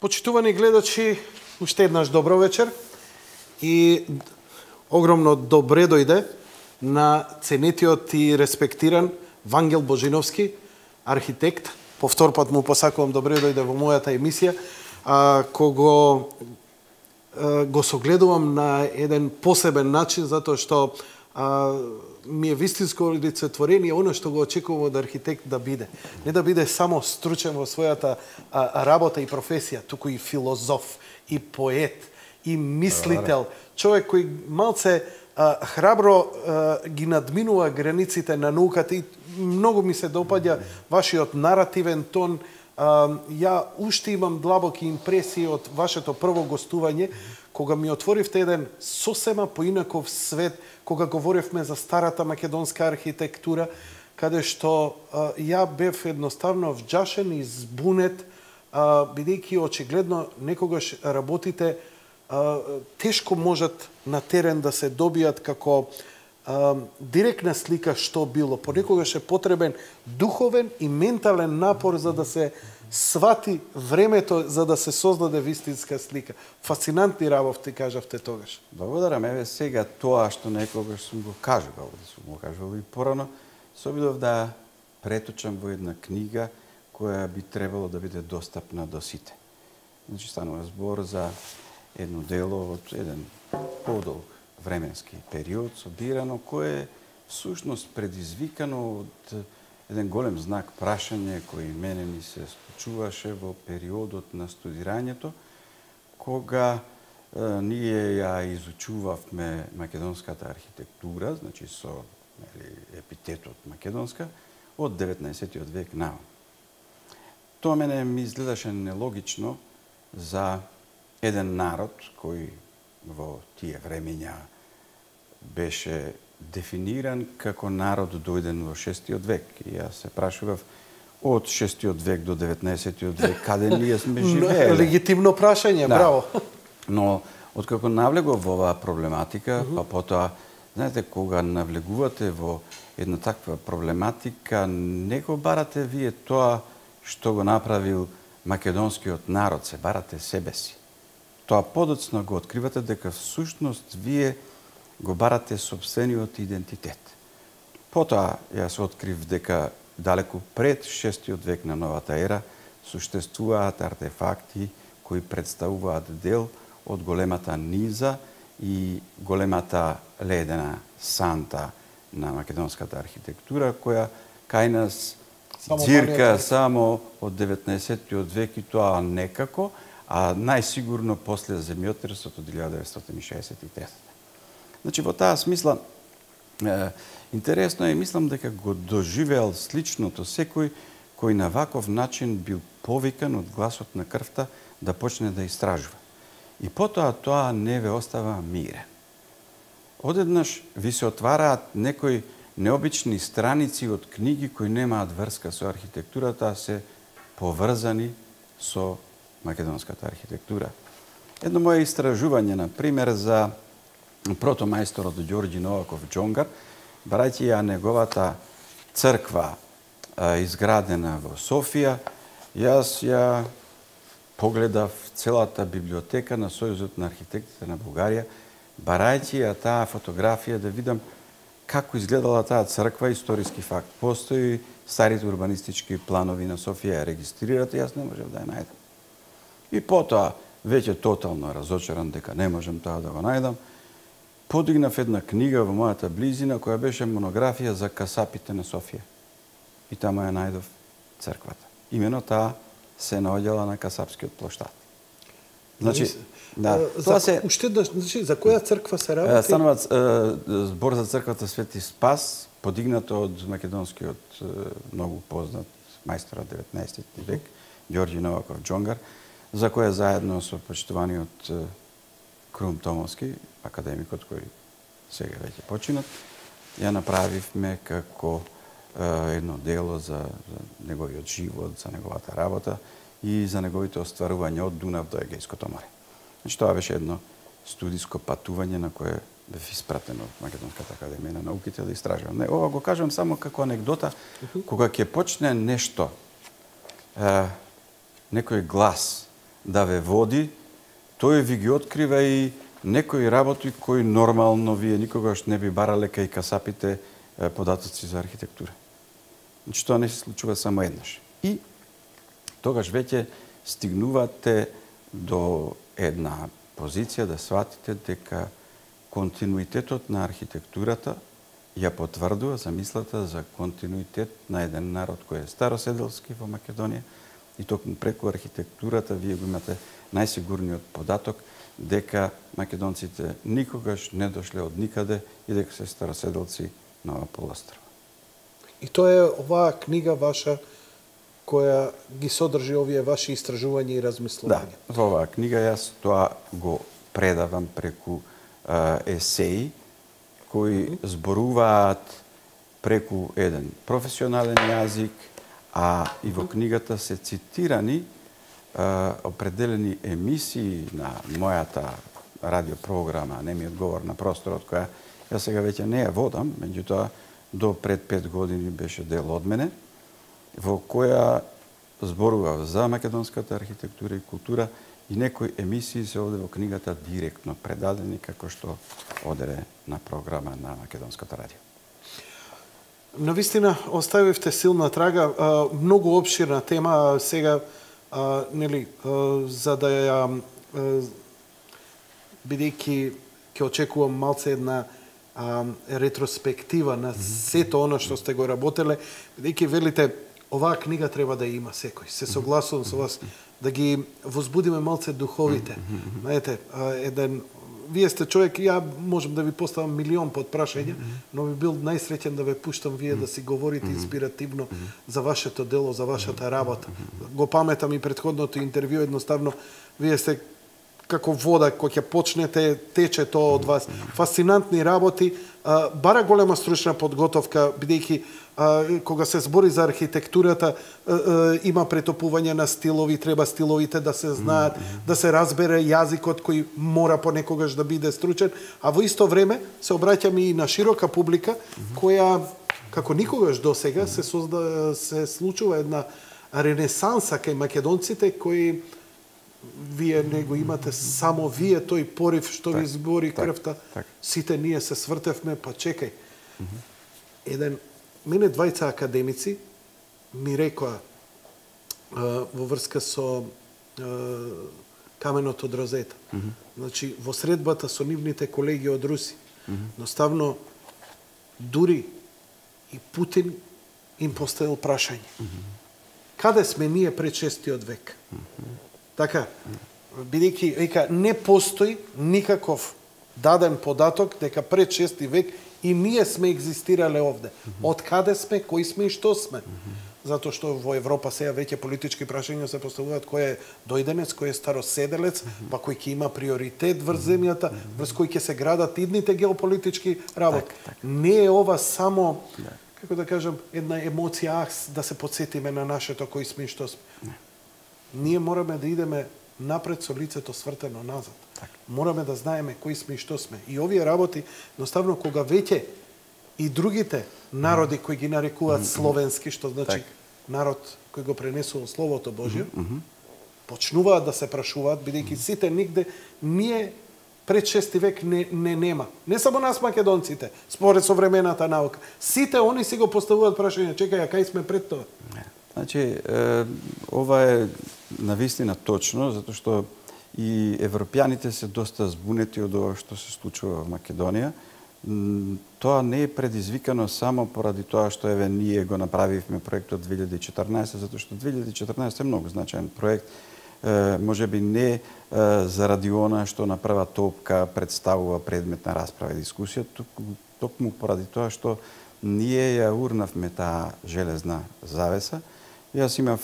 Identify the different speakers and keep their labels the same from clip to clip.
Speaker 1: Почитувани гледачи, уште еднаш добро вечер и огромно добре дојде на ценетиот и респектиран Вангел Божиновски, архитект. Повтор пат му посакувам добре дојде во мојата емисија, кого го согледувам на еден посебен начин, затоа што ми е вистинско олицетворение оно што го очекувам од архитект да биде. Не да биде само стручен во својата работа и професија, туку и филозоф, и поет, и мислител. Човек кој малце храбро ги надминува границите на науката и многу ми се допаѓа вашиот наративен тон. Ја уште имам длабоки импресии од вашето прво гостување, кога ми отворивте еден сосема поинаков свет, кога говоревме за старата македонска архитектура, каде што ја бев едноставно вџашен и збунет, бидејќи очигледно некогаш работите тешко можат на терен да се добијат како директна слика што било. Понекогаш е потребен духовен и ментален напор за да се свати времето, за да се создаде вистинска слика. Фасцинантни работи кажавте тогаш.
Speaker 2: Благодарам. Еве сега тоа што некогаш сум го кажувал и порано, се обидов да преточам во една книга која би требало да биде достапна до сите. Значи станува збор за едно дело од еден подолг временски период собирано, кое е всушност предизвикано од еден голем знак прашање кој мене ми се случуваше во периодот на студирањето, кога ние ја изучувавме македонската архитектура, значи со епитетот македонска, од 19. век навам. Тоа мене ми изгледаше нелогично за еден народ кој во тие времења беше дефиниран како народ дојден во 6. век. И јас се прашував од 6. век до 19. век каде ние сме живееле.
Speaker 1: Легитимно прашање, браво.
Speaker 2: Но откако навлегов во оваа проблематика, па потоа, знаете, кога навлегувате во една таква проблематика, не го барате вие тоа што го направил македонскиот народ, се барате себе си. Тоа подоцна го откривате дека всушност вие го барате собствениот идентитет. Потоа јас открив дека далеку пред 6. век на новата ера суштествуваат артефакти кои представуваат дел од големата низа и големата ледена санта на македонската архитектура, која кај нас цирка само од 19. век и тоа некако, а најсигурно после земјотресот од 1963. Значи, во таа смисла, интересно е, мислам дека го доживеал сличното секој кој на ваков начин бил повикан од гласот на крвта да почне да истражува. И потоа тоа не ве остава мирен. Одеднаш ви се отвараат некои необични страници од книги кои немаат врска со архитектурата, а се поврзани со македонската архитектура. Едно моје истражување, на пример, за протомајсторот Ѓорѓи Новаков Џонгар, барајќи ја неговата црква изградена во Софија, јас ја погледав целата библиотека на Сојузот на архитектите на Бугарија, барајќи ја таа фотографија да видам како изгледала таа црква, историски факт. Постои старите урбанистички планови на Софија ја регистрират и јас не можев да ја најдам. И потоа, веќе тотално разочаран дека не можем тоа да го најдам, подигнав една книга во мојата близина која беше монографија за касапите на Софија. И таму ја најдов црквата. Имено таа се наоѓала на Касапскиот плоштад. Значи,
Speaker 1: тоа се уште значи за која црква се работи?
Speaker 2: Станува збор за црквата Свети Спас, подигнато од македонскиот многу познат мајстор од 19. век Ѓорѓи Новаков Џонгар, за која заедно со почитуваниот Крум Томовски, академикот кој сега веќе починат, ја направивме како едно дело за неговиот живот, за неговата работа и за неговите остварувања од Дунав до Егејското море. Значи, тоа беше едно студиско патување на кое бев испратен од Македонската академија на науките да истражувам. Не, ова го кажам само како анекдота, кога ќе почне нешто, некој глас да ве води, тој ви ги открива и некои работи кои нормално вие никогаш не би барале кај касапите податоци за архитектура. Значи тоа не се случува само еднаш. И тогаш веќе стигнувате до една позиција да сватите дека континуитетот на архитектурата ја потврдува замислата за континуитет на еден народ кој е староседелски во Македонија и токму преку архитектурата вие го имате најсигурниот податок дека македонците никогаш не дошле од никаде и дека се староседелци на ова полуострва.
Speaker 1: И тоа е оваа книга ваша која ги содржи овие ваши истражувања и размислувања.
Speaker 2: Да, во оваа книга јас тоа го предавам преку есеи кои зборуваат преку еден професионален јазик, а и во книгата се цитирани определени емисии на мојата радиопрограма Немиот говор на просторот, која јас сега веќе не ја водам, меѓутоа до пред 5 години беше дел од мене, во која зборував за македонската архитектура и култура и некои емисии се овде во книгата директно предадени како што оде на програма на Македонската радио.
Speaker 1: Навистина оставивте силна трага, многу опширна тема, сега нели за да ја бидејќи ќе очекувам малце една ретроспектива на сето она што сте го работеле, бидејќи велите оваа книга треба да има секој. Се согласувам со вас да ги возбудиме малце духовите. Знаете, вие сте човек, ја можам да ви поставам милион подпрашања, но би бил најсреќен да ве пуштам вие да си говорите инспиративно за вашето дело, за вашата работа. Го паметам и претходното интервју, едноставно вие сте како вода, кој ќе почнете, тече тоа од вас. Фасцинантни работи, бара голема стручна подготовка, бидејќи кога се збори за архитектурата, има претопување на стилови, треба стиловите да се знаат, да се разбере јазикот кој мора понекогаш да биде стручен, а во исто време се обраќаме и на широка публика, која, како никогаш досега, се случува една ренесанса кај македонците, кои вие не го имате само вие, тој порив што ви збори крвта. Сите ние се свртевме, па чекај. Мене двајца академици ми рекоа во врска со каменот од Розета. Значи, во средбата со нивните колеги од Руси. Едноставно, дури и Путин им поставил прашање. Каде сме ние пред 6-тиот век? Така, бидејќи не постои никаков даден податок дека пред 6 век и ние сме екзистирале овде. Од каде сме, кои сме и што сме? Затоа што во Европа сега веќе политички прашања се поставуваат кој е дојденец, кој е староседелец, па кој ќе има приоритет врз земјата, врз кој ќе се градат идните геополитички работи. Не е ова само, како да кажам, една емоција, да се подсетиме на нашето кои сме и што сме. Ние мораме да идеме напред со лицето свртено назад. Мораме да знаеме кои сме и што сме. И овие работи, едноставно, кога веќе и другите народи кои ги нарекуваат словенски, што значи народ кој го пренесува Словото Божјо, почнуваат да се прашуваат, бидејќи сите нигде ние пред 6 век не нема. Не само нас македонците, според современата наука. Сите они си го поставуваат прашање, чекај, кај сме пред тоа?
Speaker 2: Значи, ова е навистина точно, затоа што и европјаните се доста збунети од ова што се случува во Македонија. Тоа не е предизвикано само поради тоа што еве ние го направивме проектот 2014, затоа што 2014 е многу значаен проект. Можеби не заради она што на прва топка представува предмет на расправа и дискусија, токму поради тоа што ние ја урнавме таа железна завеса. Јас имав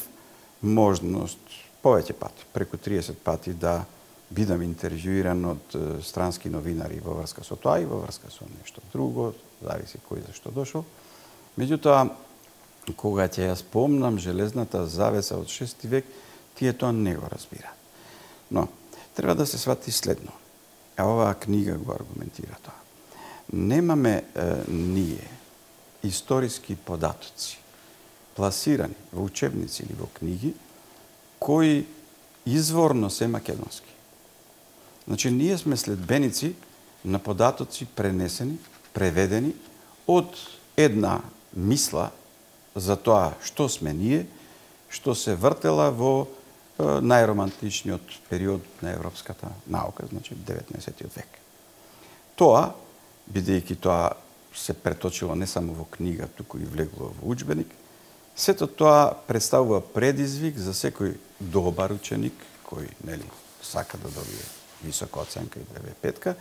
Speaker 2: можност повеќе пати, преку 30 пати да бидам интервјуиран од странски новинари во врска со тоа и во врска со нешто друго, зависи кој зашто дошол. Меѓутоа, кога ќе ја спомнам железната завеса од 6 век, тие тоа не го разбираат. Но, треба да се свати следно. А оваа книга го аргументира тоа. Немаме ние историски податоци пласирани во учебници или во книги, кои изворно се македонски. Значи, ние сме следбеници на податоци пренесени, преведени од една мисла за тоа што сме ние, што се вртела во најромантичниот период на европската наука, значи 19. век. Тоа, бидејќи тоа се преточило не само во книга, туку и влегло во учбеник, сето тоа представува предизвик за секој добар ученик, кој сака да добие висока оценка и да бе петка,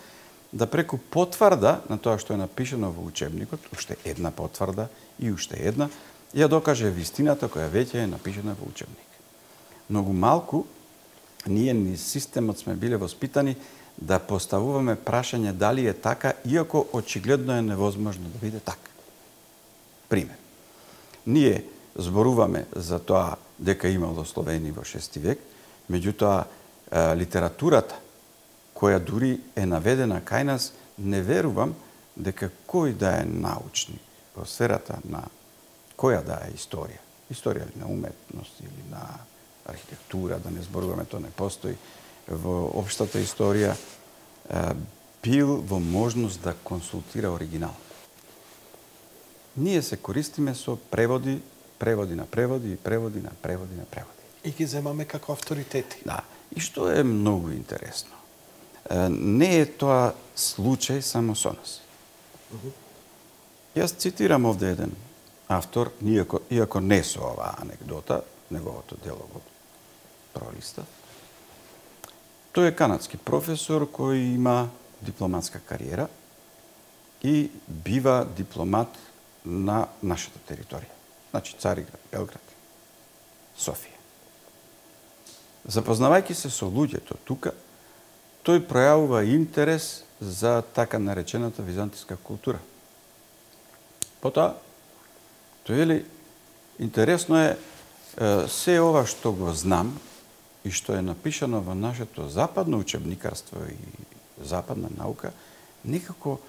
Speaker 2: да преку потврда на тоа што е напишано во учебникот, уште една потврда и уште една, ја докаже вистината која веќе е напишана во учебник. Многу малку ние ни системот сме биле воспитани да поставуваме прашање дали е така, иако очигледно е невозможно да биде така. Пример. Ние зборуваме за тоа дека имало Словени во 6 век, меѓутоа литературата која дури е наведена кај нас, не верувам дека кој да е научник во сферата на која да е историја. Историја или на уметност, или на архитектура, да не зборуваме, тоа не постои. Во општата историја бил во можност да консултира оригинал. Ние се користиме со преводи на преводи и преводи на преводи на преводи.
Speaker 1: И ги земаме како авторитети.
Speaker 2: Да, и што е многу интересно. Не е тоа случај само со нас. Јас цитирам овде еден автор, иако не со оваа анекдота, неговото дело го пролистав. Тој е канадски професор кој има дипломатска кариера и бива дипломат на нашата територија. Значи Цариград, Белград, Софија. Запознавајќи се со луѓето тука, тој пројавува интерес за така наречената византиска култура. Потоа, тој интересно е се ова што го знам и што е напишано во нашето западно учебникарство и западна наука, никако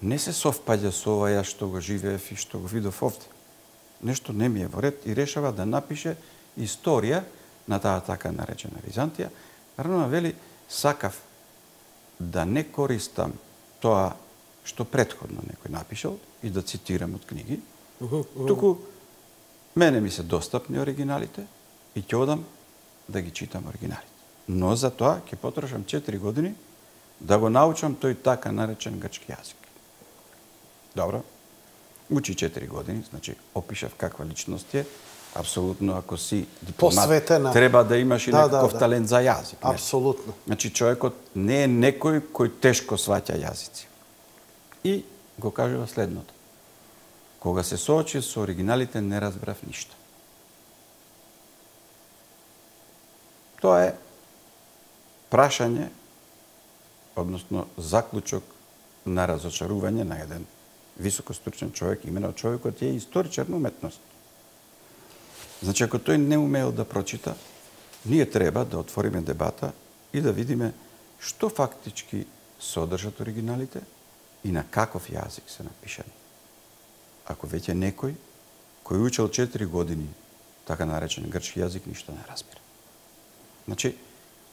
Speaker 2: не се совпаѓа со ова ја што го живеев и што го видов овде. Нешто не ми е во ред и решава да напише историја на таа така наречена Византија. Рано вели, сакав да не користам тоа што претходно некој напишал и да цитирам од книги, туку мене ми се достапни оригиналите и ќе одам да ги читам оригиналите. Но за тоа ќе потрошам 4 години да го научам тој така наречен грчки јазик. Добро. Учи 4 години, значи опишав каква личност е. Апсолутно, ако си дипломат,
Speaker 1: посветена,
Speaker 2: треба да имаш и некаков талент за јазик.
Speaker 1: Апсолутно.
Speaker 2: Значи човекот не е некој кој тешко сваќа јазици. И го кажува следното. Кога се соочи со оригиналите, не разбрав ништо. Тоа е прашање, односно заклучок на разочарување на еден високостручен човек, имено човекот е историчар на уметност. Значи, ако тој не умеел да прочита, ние треба да отвориме дебата и да видиме што фактички содржат оригиналите и на каков јазик се напишани. Ако веќе некој кој учел 4 години така наречен грчки јазик, ништо не разбира. Значи,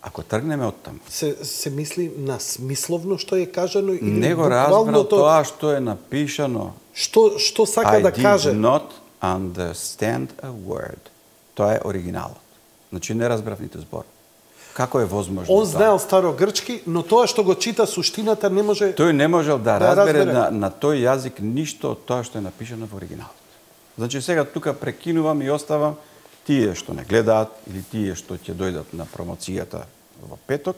Speaker 2: ако тргнеме од таму...
Speaker 1: Се мисли на смисловно што е кажано или
Speaker 2: не го разбрал тоа што е напишано.
Speaker 1: Што сака да каже?
Speaker 2: I did not understand a word. Тоа е оригиналот. Значи не разбрав ниту збор. Како е возможно
Speaker 1: Он знаел старогрчки, но тоа што го чита суштината не може...
Speaker 2: Тој не можел да разбере на тој јазик ништо од тоа што е напишано во оригиналот. Значи сега тука прекинувам и оставам тие што не гледаат или тие што ќе дојдат на промоцијата во петок.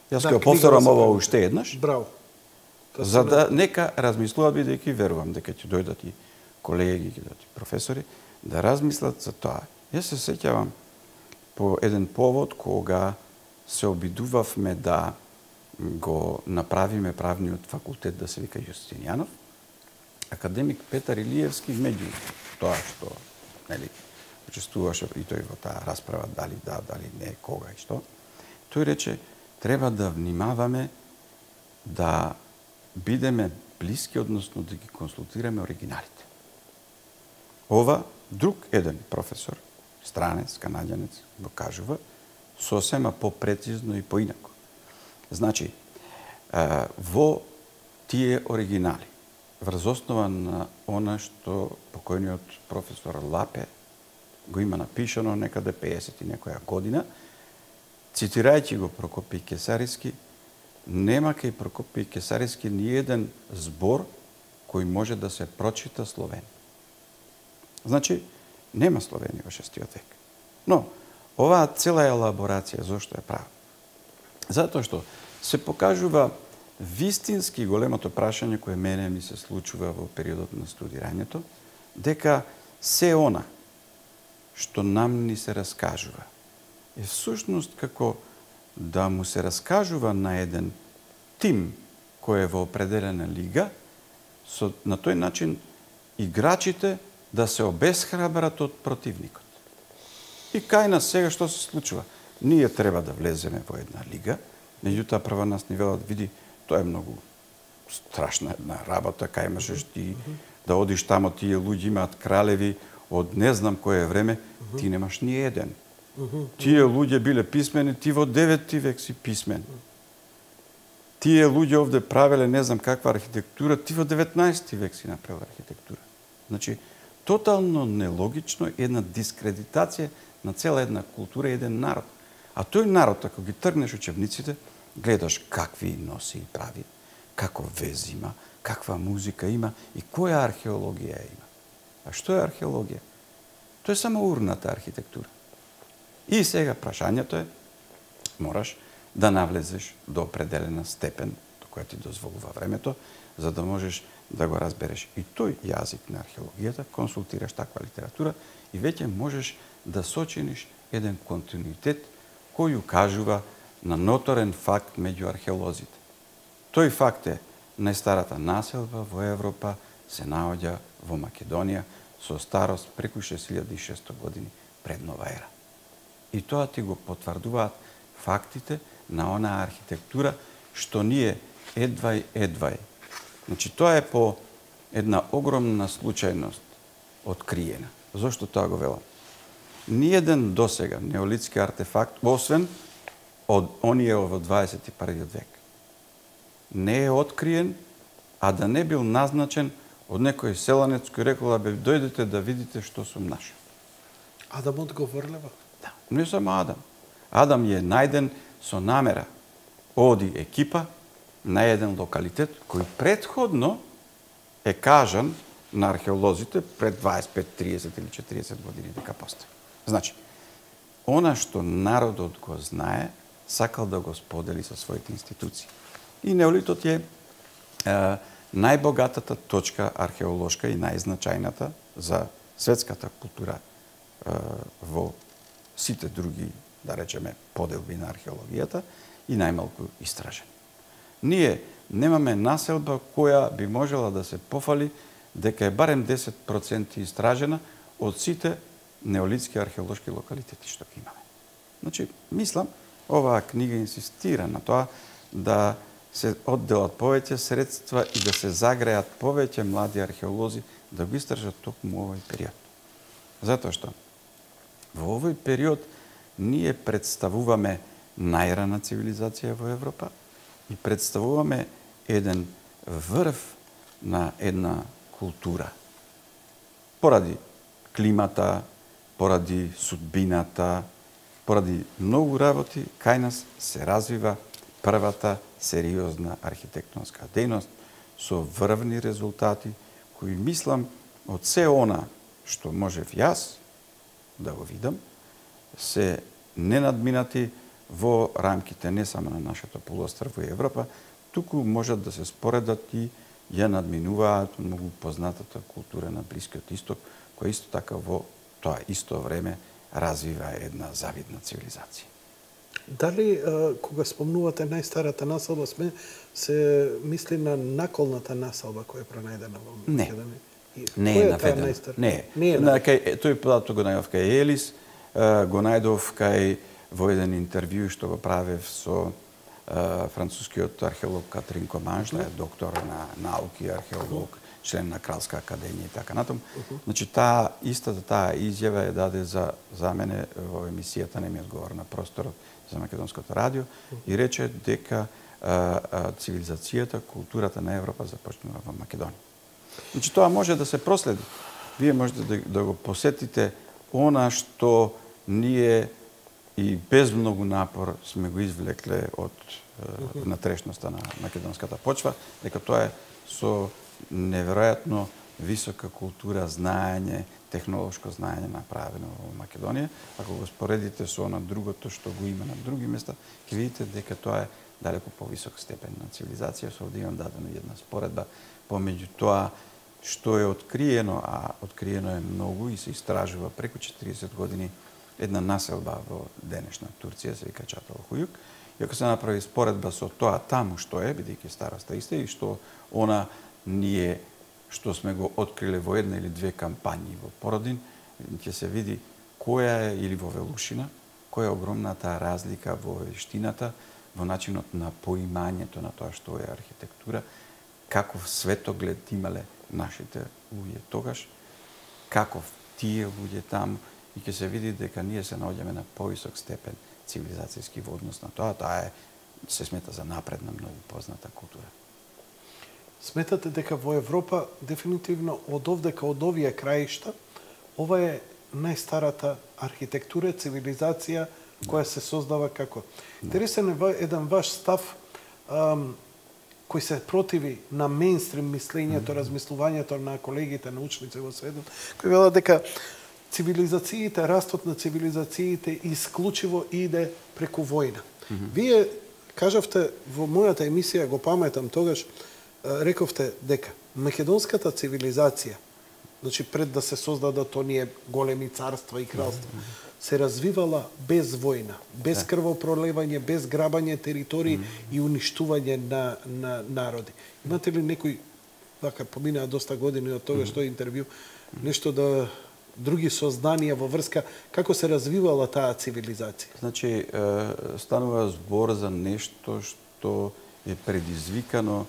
Speaker 2: Јас ќе повторам ова уште еднаш.
Speaker 1: Браво.
Speaker 2: За да нека размислуваат, бидејќи верувам дека ќе дојдат и колеги, ќе дојдат и професори, да размислат за тоа. Јас се сеќавам по еден повод кога се обидувавме да го направиме правниот факултет да се вика Јустинијанов, академик Петар Илиевски меѓу тоа што учествуваше и тој во таа расправа дали да, дали не, кога и што, тој рече треба да внимаваме да бидеме блиски, односно да ги консултираме оригиналите. Ова друг еден професор, странец, канаѓанец, го кажува сосема попрецизно и поинако. Значи, во тие оригинали, врз основа на она што покојниот професор Лапе го има напишано некаде 50 и некоја година, цитирајќи го Прокопиј Кесариски, нема кај Прокопиј Кесариски ни еден збор кој може да се прочита словен. Значи, нема словени во 6 век. Но, оваа цела елаборација, зошто е права? Затоа што се покажува вистински големото прашање кое мене ми се случува во периодот на студирањето, дека се она што нам ни се раскажува е всушност како да му се раскажува на еден тим кој е во определена лига, на тој начин играчите да се обесхрабрат од противникот. И кај нас сега што се случува? Ние треба да влеземе во една лига, меѓутоа прва нас ни велат, види, тоа е многу страшна една работа, кај можеш ти да одиш тамо, тие луѓе имаат кралеви од не знам кое време, ти немаш ни еден. Тие луѓе биле писмени, ти во 9 век си писмен. Тие луѓе овде правеле не знам каква архитектура, ти во 19 век си направил архитектура. Значи, тотално нелогично, една дискредитација на цела една култура и еден народ. А тој народ, ако ги тргнеш учебниците, гледаш какви носи и прави, како вез има, каква музика има и која археологија има. А што е археологија? Тоа е само урната архитектура. И сега прашањето е, мораш да навлезеш до определена степен, до која ти дозволува времето, за да можеш да го разбереш и тој јазик на археологијата, консултираш таква литература и веќе можеш да сочиниш еден континуитет кој укажува на ноторен факт меѓу археолозите. Тој факт е најстарата населба во Европа се наоѓа во Македонија со старост преку 6600 години пред нова ера. И тоа ти го потврдуваат фактите на онаа архитектура што ние едвај. Значи, тоа е по една огромна случајност откриена. Зошто тоа го велам? Ниеден досега неолитски артефакт, освен од оние во 21 век, не е откриен, а да не бил назначен од некој селанец кој рекол, бе, дојдете да видите што сум нашол.
Speaker 1: Адам одговрлива?
Speaker 2: Да, не само Адам. Адам е најден со намера. Оди екипа на еден локалитет кој предходно е кажан на археолозите пред 25, 30 или 40 години дека постои. Значи, она што народот го знае, сакал да го сподели со своите институции. И неолитот е најбогатата точка археолошка и најзначајната за светската култура во сите други, да речеме, поделби на археологијата и најмалку истражен. Ние немаме населба која би можела да се пофали дека е барем 10% истражена од сите неолитски археолошки локалитети што ги имаме. Значи, мислам, оваа книга инсистира на тоа да се одделат повеќе средства и да се загреат повеќе млади археолози да го истражат токму овој период. Затоа што во овој период ние представуваме најрана цивилизација во Европа и представуваме еден врв на една култура. Поради климата, поради судбината, поради многу работи, кај нас се развива првата сериозна архитектонска дејност со врвни резултати, кои мислам од се она што можев јас да го видам, се ненадминати во рамките не само на нашето полуострво и Европа, туку можат да се споредат и ја надминуваат многу познатата култура на Блискиот Исток, која исто така во тоа исто време развива една завидна цивилизација.
Speaker 1: Дали, кога спомнувате најстарата населба, се мисли на наколната населба која е пронајдена во Македонија?
Speaker 2: Не е наведено. Не е. Тој податок го најдов кај Елис, го најдов кај во еден интервју што го правев со францускиот археолог Катрин Коман, што е доктор на науки, археолог, член на Кралска академија и така натаму. Значи таа изјава ја даде за мене во емисијата "Не ми одговор на просторот" за Македонското радио и рече дека цивилизацијата, културата на Европа започнува во Македонија. Значи тоа може да се проследи. Вие можете да го посетите она што ние и без многу напор сме го извлекле од натрешноста на македонската почва, дека тоа е со неверојатно висока култура, знаење, технолошко знаење направено во Македонија. Ако го споредите со она другото што го има на други места, ќе видите дека тоа е далеку повисок степен на цивилизација. Со овде имам дадено една споредба помеѓу тоа што е откриено, а откриено е многу и се истражува преку 40 години една населба во денешна Турција, се вика Чаталхујук. И ако се направи споредба со тоа таму што е, бидејќи староста иста, и што она ние што сме го откриле во една или две кампањи во Породин, ќе се види која е, или во Велушина, која е огромната разлика во вештината, во начинот на поимањето на тоа што е архитектура, каков светоглед имале нашите луѓе тогаш, каков тие луѓе таму, и ќе се види дека ние се наоѓаме на повисок степен цивилизацијски во однос на тоа. Таа се смета за напредна, многу позната култура.
Speaker 1: Сметате дека во Европа, дефинитивно од овдека, од овие краишта, ова е најстарата архитектура, цивилизација која се создава како? Интересен е еден ваш став кој се противи на мејнстрим мислењето, размислувањето на колегите научници во светот, кој вела дека цивилизациите, растот на цивилизациите исклучиво иде преку војна. Вие кажавте во мојата емисија, го паметам тогаш, рековте дека македонската цивилизација, значи пред да се создадат оние големи царства и кралства, се развивала без војна, без крвопролевање, без грабање територии и уништување на народи. Имате ли некој, вака поминаа доста години од тоа што е интервју, нешто да други сознанија во врска како се развивала таа цивилизација?
Speaker 2: Значи, станува збор за нешто што е предизвикано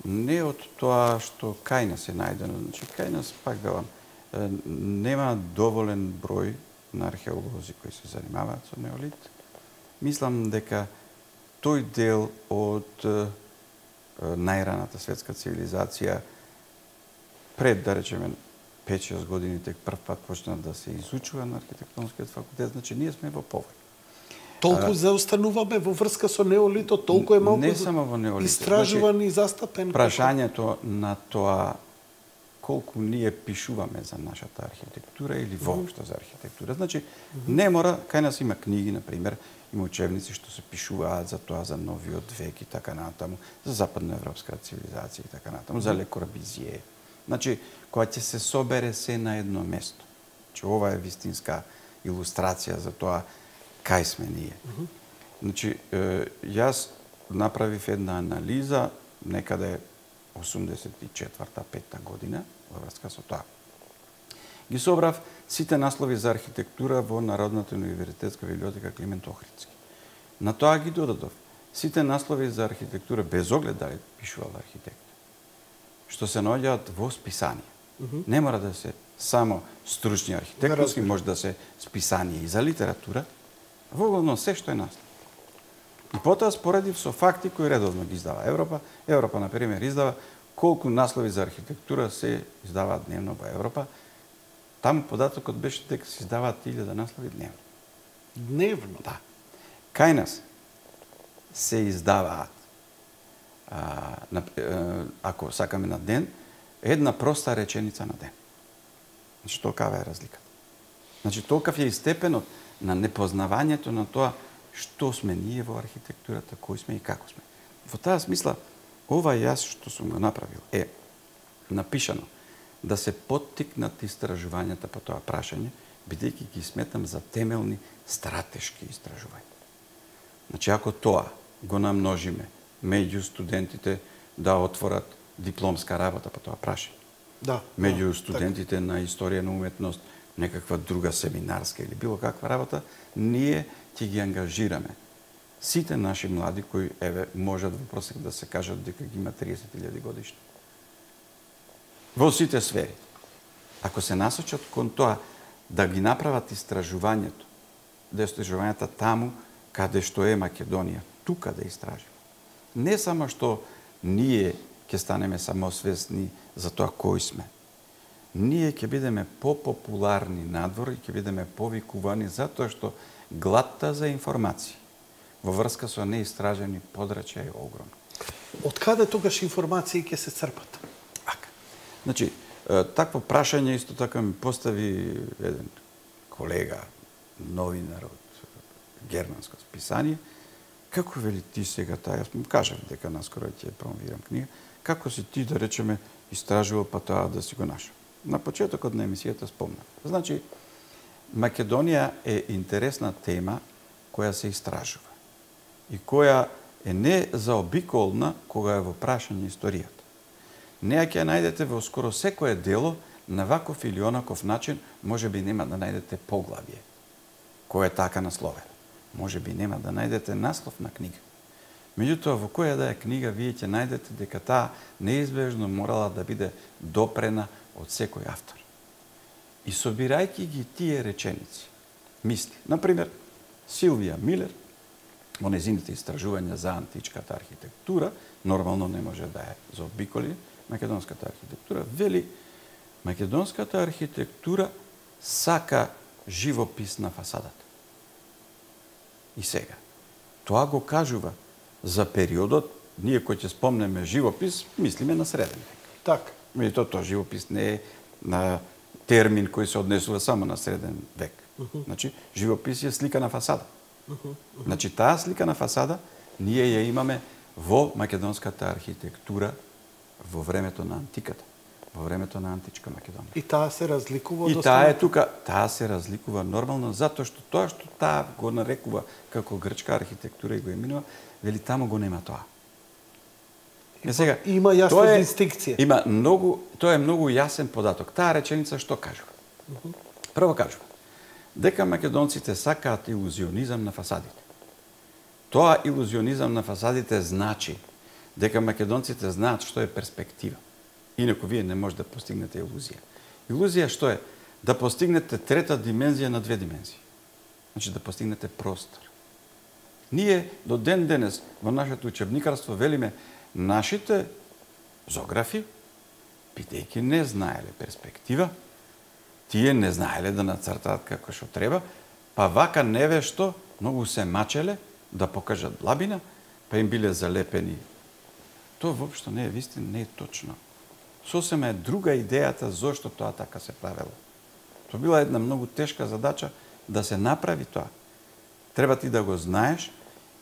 Speaker 2: не од тоа што кај нас е најдено. Значи, кај нас, пак велам, нема доволен број на археолози кои се занимаваат со неолит. Мислам дека тој дел од најраната светска цивилизација пред, да речеме, 5-6 години тек прв пат почна да се изучува на архитектонскиот факултет, значи ние сме во повој.
Speaker 1: Толку заостануваме во врска со неолитот, толку е малку
Speaker 2: не само во неолитот,
Speaker 1: истражуван и застапен.
Speaker 2: Прашањето на тоа колку ние пишуваме за нашата архитектура или воопшто за архитектура. Значи, не мора, кај нас има книги, например, има учебници што се пишуваат за тоа, за новиот век и така натаму, за западноевропска цивилизација и така натаму, за Ле Корбузие. Значи, кога ќе се собере се на едно место. Значи, ова е вистинска илустрација за тоа кај сме ние. Значи, јас направив една анализа некаде 84-5 година во врска со тоа. Ги собрав сите наслови за архитектура во Народната универзитетска библиотека Климент Охридски. На тоа ги додадов сите наслови за архитектура без оглед дали пишувал архитект, што се наоѓаат во списание. Не мора да се само стручни архитектурски, може да се списание и за литература, воглавно се што е наслов. И потоа споредив со факти кои редовно ги издава Европа. Европа, например, издава колку наслови за архитектура се издаваат дневно во Европа. Таму податокот беше дека се издаваат 1000 наслови дневно.
Speaker 1: Дневно?
Speaker 2: Да. Кај нас се издаваат, ако сакаме на ден, една проста реченица на ден. Значи, толкава е разликата. Значи, толкав е и степенот на непознавањето на тоа што сме ние во архитектурата, кои сме и како сме. Во таа смисла, ова јас што сум го направил е напишано да се поттикнат истражувањата по тоа прашање, бидејќи ги сметам за темелни стратешки истражувања. Значи, ако тоа го намножиме меѓу студентите да отворат дипломска работа по тоа прашање, меѓу студентите на историја на уметност, некаква друга семинарска или било каква работа, ние ќе ги ангажираме сите наши млади кои можат во просек да се кажат дека ги има 30.000 годишни. во сите сфери. Ако се насочат кон тоа да ги направат истражувањето, да истражувањата таму каде што е Македонија, тука да истражиме. Не само што ние ќе станеме самосвесни за тоа кои сме. Ние ќе бидеме попопуларни надвор и ќе бидеме повикувани затоа што гладта за информации во врска со неистражени подрачја е огромна.
Speaker 1: Од каде тогаш информации ќе се црпат?
Speaker 2: Значи, такво прашање исто така ми постави еден колега, новинар од германско списание. Како вели ти сега таа? Јас му кажав дека наскоро ќе промовирам книга. Како си ти, да речеме, истражувал па тоа да си го нашол? На почетокот на емисијата спомнав. Значи, Македонија е интересна тема која се истражува и која е не заобиколна кога е во прашање историјата. Неа ќе најдете во скоро секое дело на ваков или онаков начин, може би нема да најдете поглавје кој е така насловен. Може би нема да најдете наслов на книга. Меѓутоа, во која да е книга, вие ќе најдете дека таа неизбежно морала да биде допрена од секој автор. И собирајќи ги тие реченици, мисли. Например, Силвија Милер, во незините истражувања за античката архитектура, нормално не може да е заобиколи македонската архитектура, вели македонската архитектура сака живопис на фасадата. И сега, тоа го кажува за периодот, ние кои ќе спомнеме живопис, мислиме на среден век.
Speaker 1: Така.
Speaker 2: Тоа живопис не е на термин кој се однесува само на среден век. Значи, живопис е слика на фасада. Значи, таа слика на фасада ние ја имаме во македонската архитектура во времето на антиката, во времето на античка Македонија.
Speaker 1: И таа се разликува
Speaker 2: од таа е тука, таа се разликува нормално затоа што тоа што таа го нарекува како грчка архитектура и го именува, вели таму го нема тоа.
Speaker 1: Сега, има јасна дистинкција.
Speaker 2: Тоа е многу јасен податок. Таа реченица што кажува? Прво кажува дека македонците сакаат илузионизам на фасадите. Тоа илузионизам на фасадите значи дека македонците знаат што е перспектива. Инаку вие не може да постигнете илузија. Илузија што е? Да постигнете трета димензија на две димензии. Значи да постигнете простор. Ние до ден денес во нашето учебникарство велиме нашите зографи, бидејќи не знаеле перспектива, тие не знаеле да нацртаат како што треба, па вака невешто многу се мачеле да покажат блабина, па им биле залепени. Тоа воопшто не е вистина, не е точно. Сосема е друга идејата зошто тоа така се правело. Тоа била една многу тешка задача да се направи тоа. Треба ти да го знаеш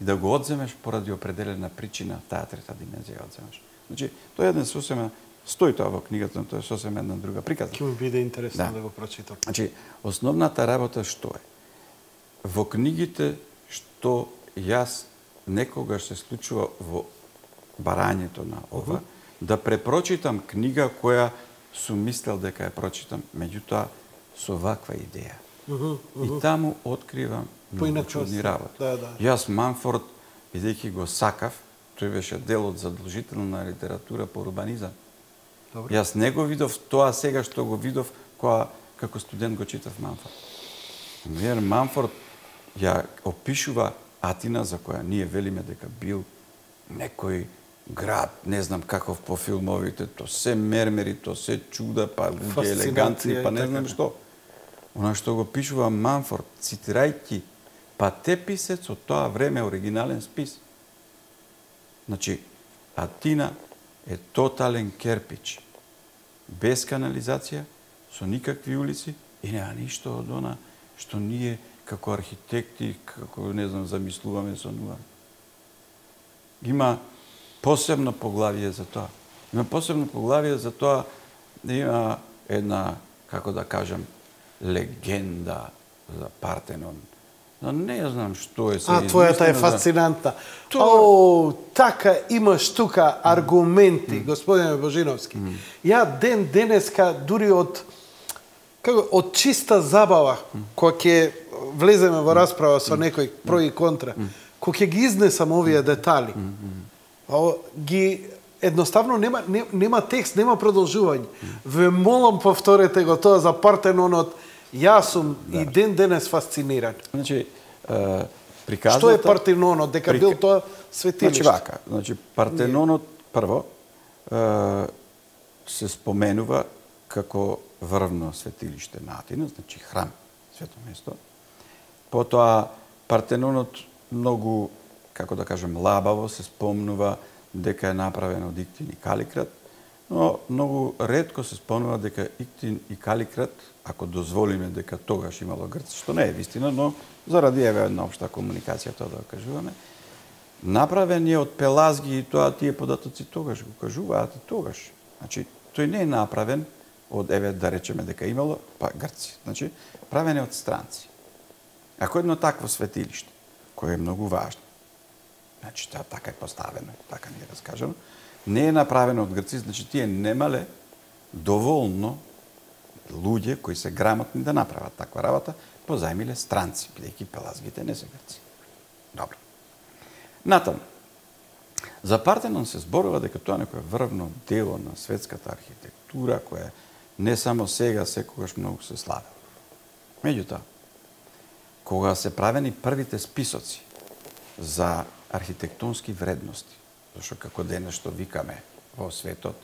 Speaker 2: и да го одземеш поради определена причина, таа трета димензија одземеш. Значи, тоа е еден сосема, стои тоа во книгата, но тоа е сосема една друга приказна.
Speaker 1: Ќе ми биде интересно да го прочитам.
Speaker 2: Значи, основната работа што е? Во книгите што јас некогаш се случува во барањето на ова, да препрочитам книга која сум мислел дека ја прочитам, меѓутоа со ваква идеја. И таму откривам многу чудни работи. Јас Манфорд, бидејќи го сакав, тој беше дел од задолжителна литература по урбанизам. Јас не го видов тоа сега што го видов кога како студент го читав Манфорд. Манфорд ја опишува Атина, за која ние велиме дека бил некој град, не знам каков по филмовите, то се мермери, то се чуда, па луѓе елегантни, па не знам што. Она што го пишува Манфорд, цитирајќи патеписец од тоа време, оригинален спис. Значи, Атина е тотален керпич, без канализација, со никакви улици и нема ништо од она што ние како архитекти, како не знам, замислуваме, сонуваме. Има посебно поглавие за тоа. Има посебно поглавие за тоа да има една, како да кажам, легенда за Партенон. Но не знам што е се измислено.
Speaker 1: Твојата е фасцинантна. Така имаш тука аргументи, господине Божиновски. Ја ден денеска дури од чиста забава, кога ќе влеземе во расправа со некој про и контра, кога ќе ги изнесам овие детали, ги едноставно нема текст, нема продолжување. Ве молам повторете го тоа за Партенонот. Јас сум и ден денес фасциниран.
Speaker 2: Значи,
Speaker 1: Што е Партенонот? Дека бил тоа светилиште?
Speaker 2: Значи вака, Партенонот прво се споменува како врвно светилиште на Атина, значи храм, свето место. Потоа Партенонот многу, како да кажем, лабаво се спомнува дека е направен од Иктин и Каликрат, но многу ретко се спомнува дека Иктин и Каликрат, ако дозволиме дека тогаш имало грци, што не е вистина, но заради една општа комуникација тоа да кажуваме, направен е од Пелазги и тоа тие податоци тогаш го кажуваат и тогаш. Значи, тој не е направен од, да речеме дека имало, па грци. Значи, правен е од странци. Ако едно такво светилиште, кое е многу важно, значи, тоа така е поставено, така ни е раскажано, не е направено од грци, значи, тие немале доволно луѓе кои се грамотни да направат таква работа, позајмиле странци, бидејќи Пелазгите не се грци. Добро. Натаму, за Партенон се зборува дека тоа некој врвно дело на светската архитектура, која не само сега, секогаш многу се славела. Меѓутоа, кога се правени првите списоци за архитектонски вредности, зашто како денес што викаме во светот,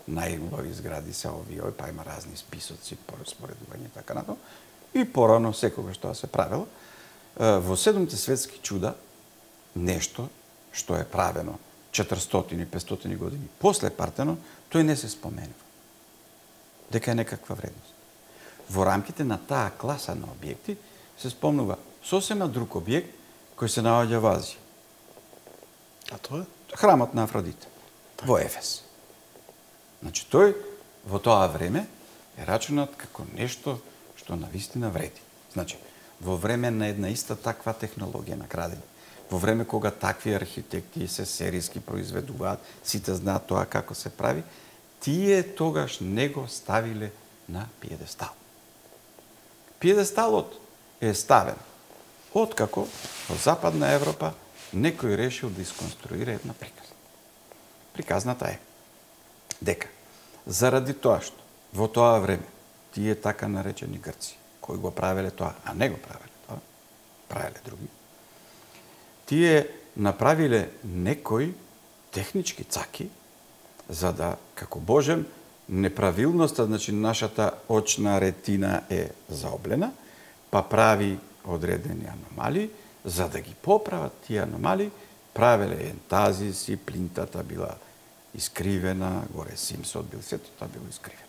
Speaker 2: најубави згради се овие, па има разни списоци, споредување и така натаму, и порано секогаш тоа се правело, во 7 светски чуда, нешто што е правено 400-500 години после Партенон, тој не се споменува. Дека е некаква вредност. Во рамките на таа класа на објекти се спомнува сосема друг објект кој се наоѓа во Азија.
Speaker 1: А тоа е?
Speaker 2: Храмот на Афродита во Ефес. Значи, тој во тоа време е рачунат како нешто што навистина вреди. Значи, во време на една иста таква технологија на градење, во време кога такви архитекти се серијски произведуваат, сите знаат тоа како се прави, тие тогаш не го ставиле на пиедестал. Пиедесталот е ставен откако во Западна Европа некој решил да исконструира една приказна. Приказната е дека заради тоа што во тоа време тие така наречени грци, кои го правеле тоа, а не го правеле тоа, правеле други, тие направиле некои технички цаки за да, како Божем, неправилноста, значи нашата очна ретина е заоблена, па прави одредени аномалии, за да ги поправат тие аномалии, правеле ентазиси, плинтата била искривена, горе Симсот бил, сето тоа било искривено.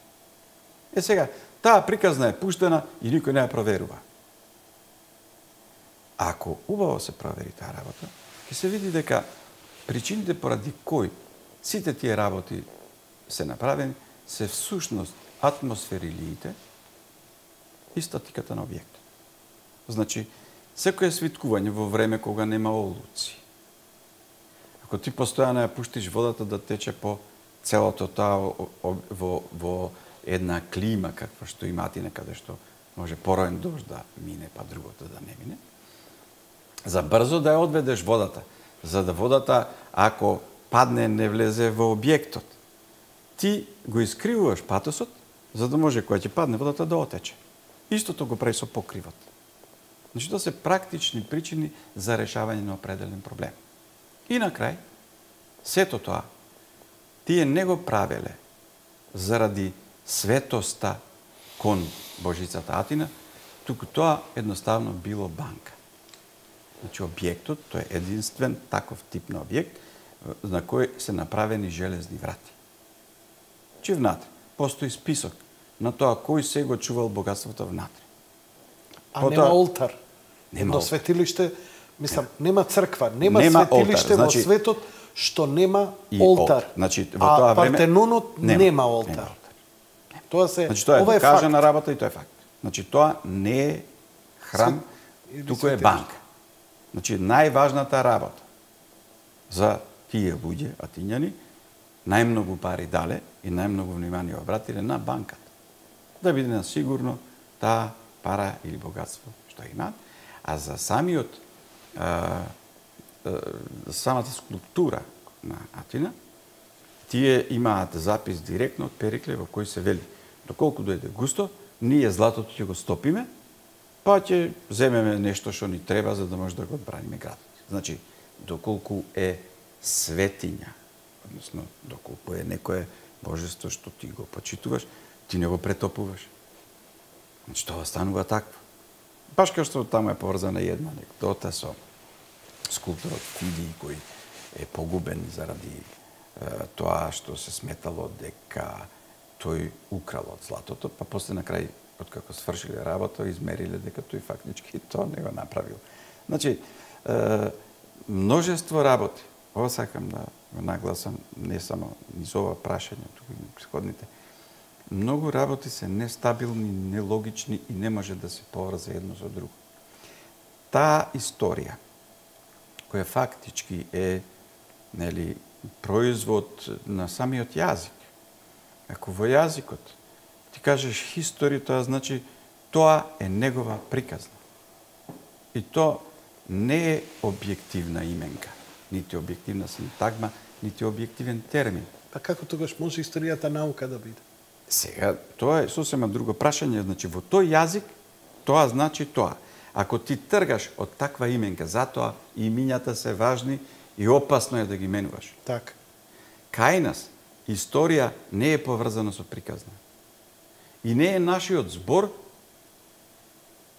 Speaker 2: Сега, таа приказна е пуштена и никој не ја проверува. Ако убаво се провери таа работа, ќе се види дека причините поради кои сите тие работи се направени се всушност атмосферилиите и статиката на објектот. Значи, секое свиткување во време кога нема олуци. Ако ти постојано ја пуштиш водата да тече по целото тоа во една клима каква што има Атина, каде што може пороен дожд да мине, па другото да не мине, за брзо да ја одведеш водата, за да водата, ако падне, не влезе во објектот, ти го искривуваш патосот, за да може кога ќе падне водата да отече. Истото го прави со покривот. Значи, тоа се практични причини за решавање на определен проблем. И на крај, сето тоа, тие не го правеле заради светоста кон Божицата Атина, туку тоа едноставно било банка. Значи, објектот, тој е единствен таков тип на објект, на кој се направени железни врати. Че внатре постои список на тоа кој се го чувал богатството внатре.
Speaker 1: А нема олтар. Едно светилиште, мислам, нема црква, нема светилиште во светот што нема олтар.
Speaker 2: Значи, во тоа време
Speaker 1: Партенонот нема олтар. Тоа се,
Speaker 2: значи, тоа
Speaker 1: ова
Speaker 2: е кажана работа и тоа е факт. Значи, тоа не е храм, туку е банка. Значи, најважната работа за тие луѓе, атињани, најмногу пари дале и најмногу внимание обратиле на банката. Да биде на сигурно таа пара или богатство што имаат, а за самата скулптура на Атина, тие имаат запис директно од Перикле во кој се вели: доколку дојде густо, ние златото ќе го стопиме, па ќе земеме нешто што ни треба за да може да го одбраниме градот. Значи, доколку е светиња, односно доколку е некое божество што ти го почитуваш, ти не го претопуваш. Значи, тоа станува такво. Баш како што таму е поврзана една анекдота со скулпторот Фидий, кој е погубен заради тоа што се сметало дека тој украл од златото, па после на крај, откако свршиле работа, измериле дека тој фактички тоа не го направил. Значи, множество работи, ова сакам да го нагласам, не само низ ова прашање, туку и предходните. Многу работи се нестабилни, нелогични и не може да се поврзе едно со друго. Таа историја, која фактички е, нели, производ на самиот јазик. Ако во јазикот ти кажеш хистори, тоа значи тоа е негова приказна. И то не е објективна именка, нити објективна синтагма, нити објективен термин.
Speaker 1: Па како тогаш може историјата наука да биде?
Speaker 2: Сега, тоа е сосема друго прашање. Значи, во тој јазик, тоа значи тоа. Ако ти тргаш од таква именка, затоа имињата се важни и опасно е да ги менуваш.
Speaker 1: Така.
Speaker 2: Кај нас, историја не е поврзана со приказна. И не е нашиот збор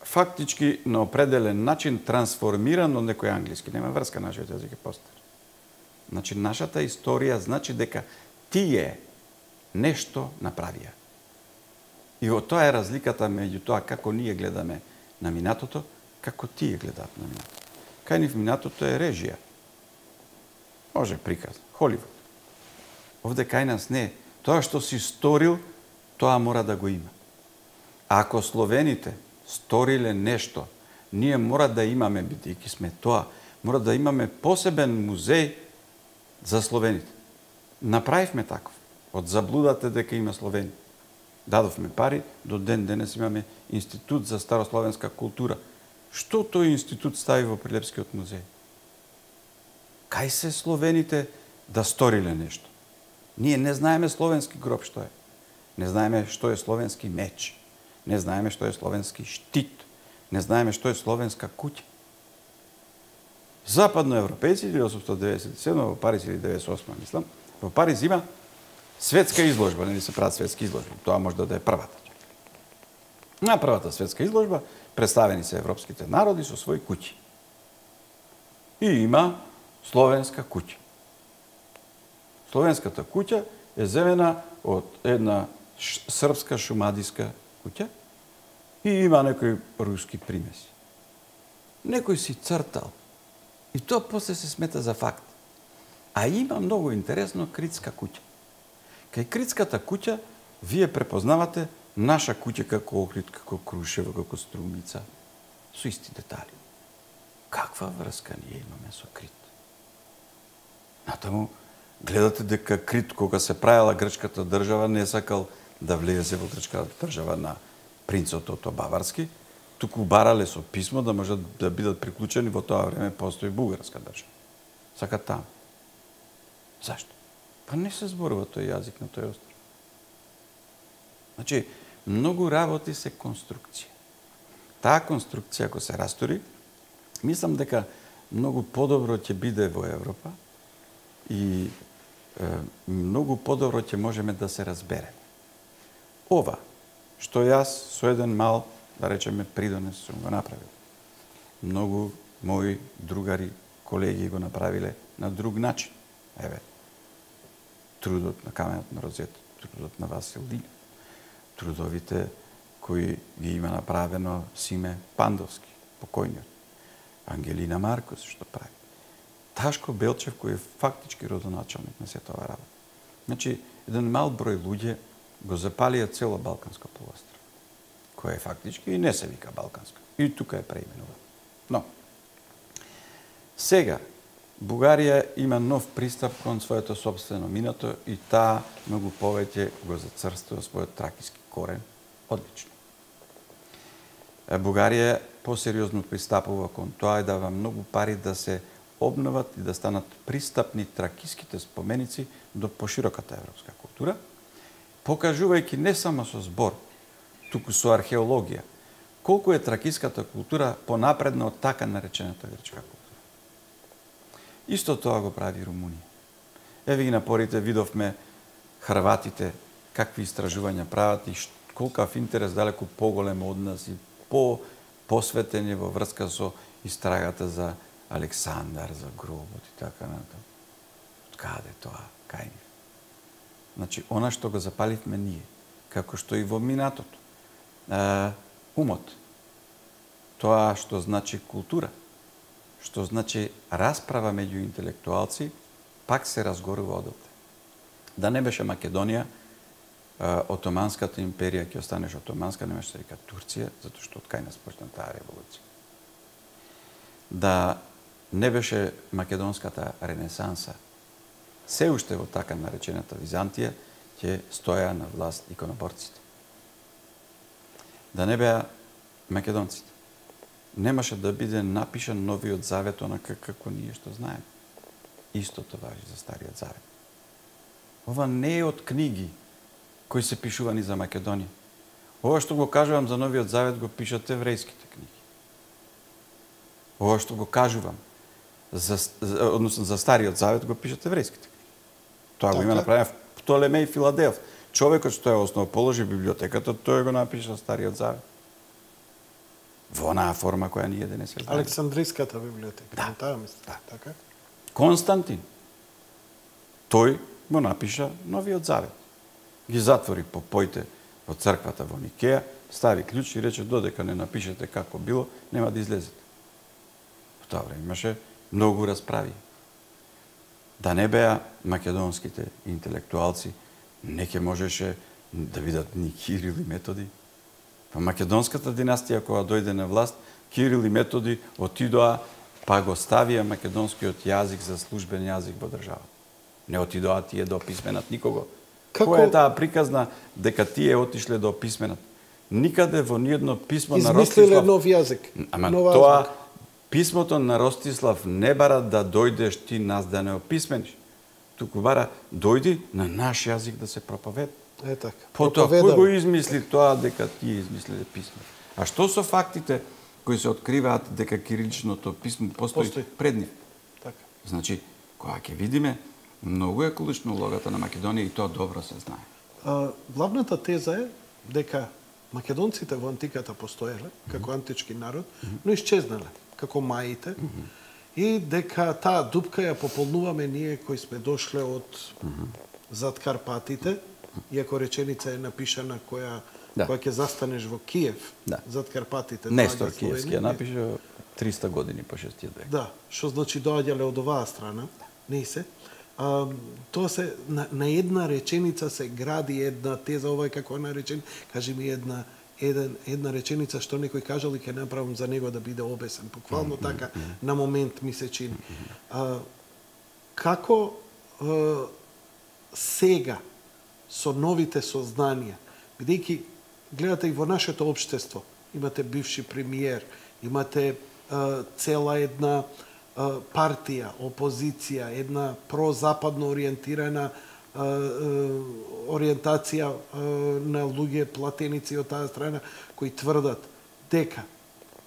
Speaker 2: фактички на определен начин трансформиран од некој англиски. Нема врска, нашиот јазик е постар. Значи, нашата историја значи дека тие нешто направија. И во тоа е разликата меѓу тоа како ние гледаме на минатото, како тие гледаат на минатото. Кај нив минатото е режија. Може приказ, Холивуд. Овде кај нас не е. Тоа што си сторил, тоа мора да го има. А ако словените сториле нешто, ние мора да имаме, бидејќи сме тоа, мора да имаме посебен музеј за словените. Направивме таков. Од заблудата дека има словени. Дадовме пари, до ден денес имаме Институт за старословенска култура. Што тој институт стави во Прилепскиот музеј? Кај се словените да сториле нешто? Ние не знаеме словенски гроб што е. Не знаеме што е словенски меч. Не знаеме што е словенски штит. Не знаеме што е словенска куќа. Западноевропејци 1897 во Париз или 98, мислам, во Париз има светска изложба, нели се прават светски изложби. Тоа може да е првата. На првата светска изложба представени се европските народи со своји куќи. И има словенска куќа. Словенската куќа е земена од една српска шумадиска куќа и има некои руски примеси. Некој си цртал. И тоа после се смета за факт. А има многу интересно критска куќа. Кај критската куќа вие препознавате наша куќа како Охрид, како Крушево, како Струмица, со исти детали. Каква врска ние имаме со Крит? Натаму гледате дека Крит, кога се правила грчката држава, не сакал да влезе во грчката држава на принцот Ото Баварски, туку барале со писмо да можат да бидат приклучени, во тоа време постои бугарска држава. Сака таму. Зашто? Па не се зборува тој јазик на тој остров. Значи, многу работи се конструкција. Таа конструкција, ако се растори, мислам дека многу подобро ќе биде во Европа и многу подобро ќе можеме да се разбереме. Ова, што јас со еден мал, да речеме, придонес сум го направил. Многу мои другари, колеги го направиле на друг начин. Еве, трудот на Каменот на Розето, трудот на Васил Дилјев, трудовите кои ги има направено Симе Пандовски, покојниот, Ангелина Маркос, што прави. Ташко Белчев, кој е фактички родоначалник на сета ова работа. Значи, еден мал број луѓе го запалија цело Балканско полуострво, кој е фактички и не се вика Балканско. И тука е преименувано. Но, сега, Бугарија има нов пристап кон своето собствено минато и таа многу повеќе го зацрстува својот тракиски корен. Одлично. Бугарија посериозно пристапува кон тоа и дава многу пари да се обноват и да станат пристапни тракиските споменици до пошироката европска култура, покажувајќи не само со збор, туку со археологија, колку е тракиската култура понапредна од така наречената грчка култура. Исто тоа го прави Румунија. Еве ги напорите, видовме хрватите какви истражувања прават и колкав интерес далеку поголем од нас и посветени во врска со истрагата за Александар, за гробот и така натаму. Од каде тоа? Кај нив? Значи, она што го запаливме ние, како што и во минатото. Умот. Тоа што значи култура, што значи расправа меѓу интелектуалци, пак се разгорува одовде. Да не беше Македонија, Отоманската империја ќе останеше Отоманска, немаше се вика Турција, затоа што од кај нас почна таа револуција. Да не беше македонската ренесанса, се уште во така наречената Византија ќе стоја на власт иконоборците. Да не беа македонците, немаше да биде напишан новиот завет онака како ние што знаеме. Истото важи за Стариот завет. Ова не е од книги кои се пишувани за Македонија. Ова што го кажувам за Новиот Завет го пишат еврејските книги. Ова што го кажувам односно за Стариот Завет го пишат еврејските книги. Тоа го има направено Птолемеј Филаделф. Човекот што ја основоположи библиотеката, тој го напиша Стариот Завет. Во онаа форма која ние денес ја знаеме.
Speaker 1: Александриската библиотека.
Speaker 2: Да.
Speaker 1: Таа мислам.
Speaker 2: Да.
Speaker 1: Така?
Speaker 2: Константин. Тој го напиша Новиот Завет. Ги затвори попоите во црквата во Никеја, стави клjuč и рече додека не напишете како било, нема да излезете. Во тоа време имаше многу расправи. Да не беа македонските интелектуалци, не ќе можеше да видат ни Кирил и Методи. Па македонската династија кога дојде на власт, Кирил и Методи отидоа, па го ставија македонскиот јазик за службен јазик во државата. Не отидоа тие до писменат никого. Која е таа приказна дека тие отишле до писменат? Никаде во ниедно писмо на Ростислав...
Speaker 1: Измислиле нов јазик.
Speaker 2: Ама тоа, писмото на Ростислав не бара да дојдеш ти нас да не описмениш. Туку бара дојди на наш јазик да се проповеда.
Speaker 1: Е така.
Speaker 2: Потоа, кој го измисли тоа дека тие измислиле писмо? А што со фактите кои се откриваат дека кириличното писмо постои пред нив?
Speaker 1: Така.
Speaker 2: Значи, кога ќе видиме, многу е клучна улогата на Македонија и тоа добро се знае.
Speaker 1: Главната теза е дека македонците во антиката постоеле како антички народ, но исчезнале како маите и дека таа дупка ја пополнуваме ние кои сме дошле од зад Карпатите, иако реченица е напишана која ќе застанеш во Киев зад Карпатите.
Speaker 2: Нестор Киевски ја напиша 300 години по 6 век.
Speaker 1: Да, што значи доаѓале од оваа страна, не се. Тоа се на една реченица се гради една теза, ова е како една реченица, кажи ми една реченица што некој кажал и ќе направам за него да биде обесен. Буквално така на момент ми се чини. Како сега со новите сознанија, бидејќи гледате и во нашето општество, имате бивши премиер, имате цела една партија, опозиција, една прозападно ориентирана ориентација на луѓе платеници од таа страна кои тврдат дека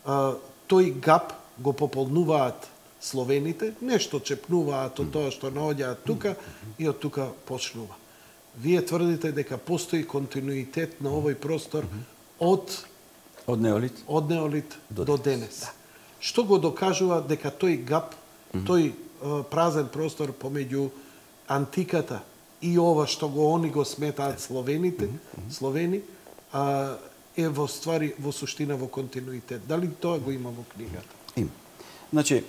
Speaker 1: тој гап го пополнуваат словените, нешто чепнуваат од тоа што наоѓаат тука и од тука почнува. Вие тврдите дека постои континуитет на овој простор од неолит до денес. Што го докажува дека тој гап, тој празен простор помеѓу антиката и ова што они го сметаат словени, е во ствари, во суштина, во континуитет. Дали тоа го има во книгата?
Speaker 2: Има. Значи,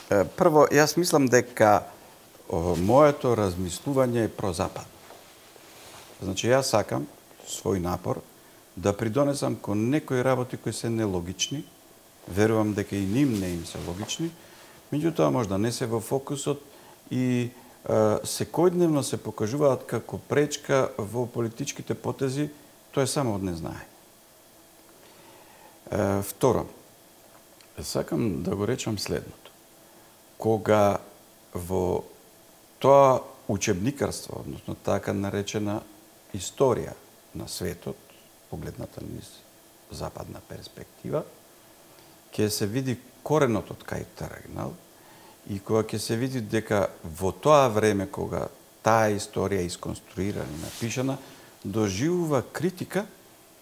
Speaker 2: прво, јас мислам дека моето размислување е прозападно. Значи, јас сакам свој напор да придонесам кон некои работи кои се нелогични, верувам дека и ним не им се логични, меѓутоа можда не се во фокусот и секојдневно се покажуваат како пречка во политичките потези, тоа е само од незнаење. Второ, сакам да го речам следното. кога во тоа учебникарство, односно така наречена историја на светот, погледната низ западна перспектива, ќе се види коренот од кај тргнал и кога ќе се види дека во тоа време кога таа историја е исконструирана и напишана, доживува критика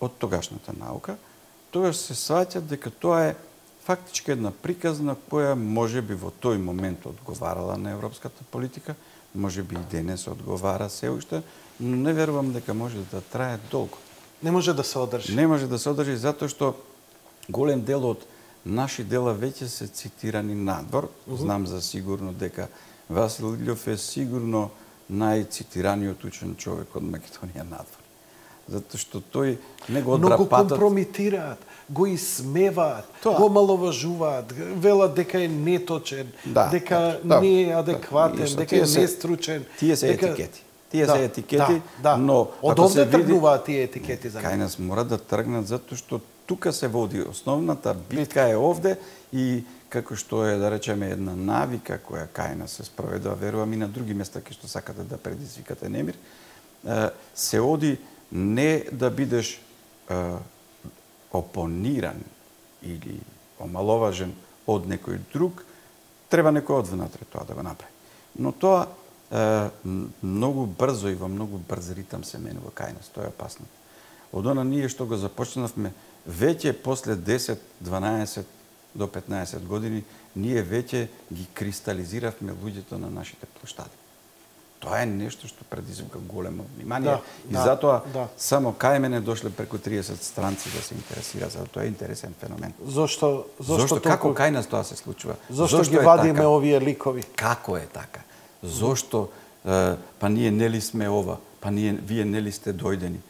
Speaker 2: од тогашната наука, тогаш се сваќа дека тоа е фактички една приказна која може би во тој момент одговарала на европската политика, може би и денес одговара се уште, но не верувам дека може да трае долго.
Speaker 1: Не може да се одржи.
Speaker 2: Не може да се одржи затоа што голем дел од наши дела веќе се цитирани надвор. Знам за сигурно дека Васил Илјов е сигурно најцитираниот учен човек од Македонија надвор. Затоа што тој не го
Speaker 1: но го
Speaker 2: драпатат.
Speaker 1: компрометираат, го исмеваат, го маловажуваат, велат дека е неточен, дека не е адекватен, дека е нестручен.
Speaker 2: Тие се етикети. Тие се етикети, но
Speaker 1: од овде тргнуваат тие етикети за
Speaker 2: кај нас мора да тргнат затоа што тука се води основната битка е овде и како што е да речеме една навика која кај нас се спроведува, верувам и на други места кај што сакате да предизвикате немир, се оди не да бидеш опониран или омаловажен од некој друг, треба некој од внатре тоа да го направи. Но тоа многу брзо и во многу брз ритам се менува кај нас, тоа е опасно. Од она ние што го започнавме веќе после 10, 12 до 15 години, ние веќе ги кристализиравме луѓето на нашите площади. Тоа е нешто што предизвика големо внимание и затоа само кај мене дошле преку 30 странци да се интересира, за тоа е интересен феномен.
Speaker 1: Зошто
Speaker 2: како кај нас тоа се случува?
Speaker 1: Зошто ги вадиме овие ликови?
Speaker 2: Како е така? Зошто па ние нели сме ова, па вие нели сте дојдени?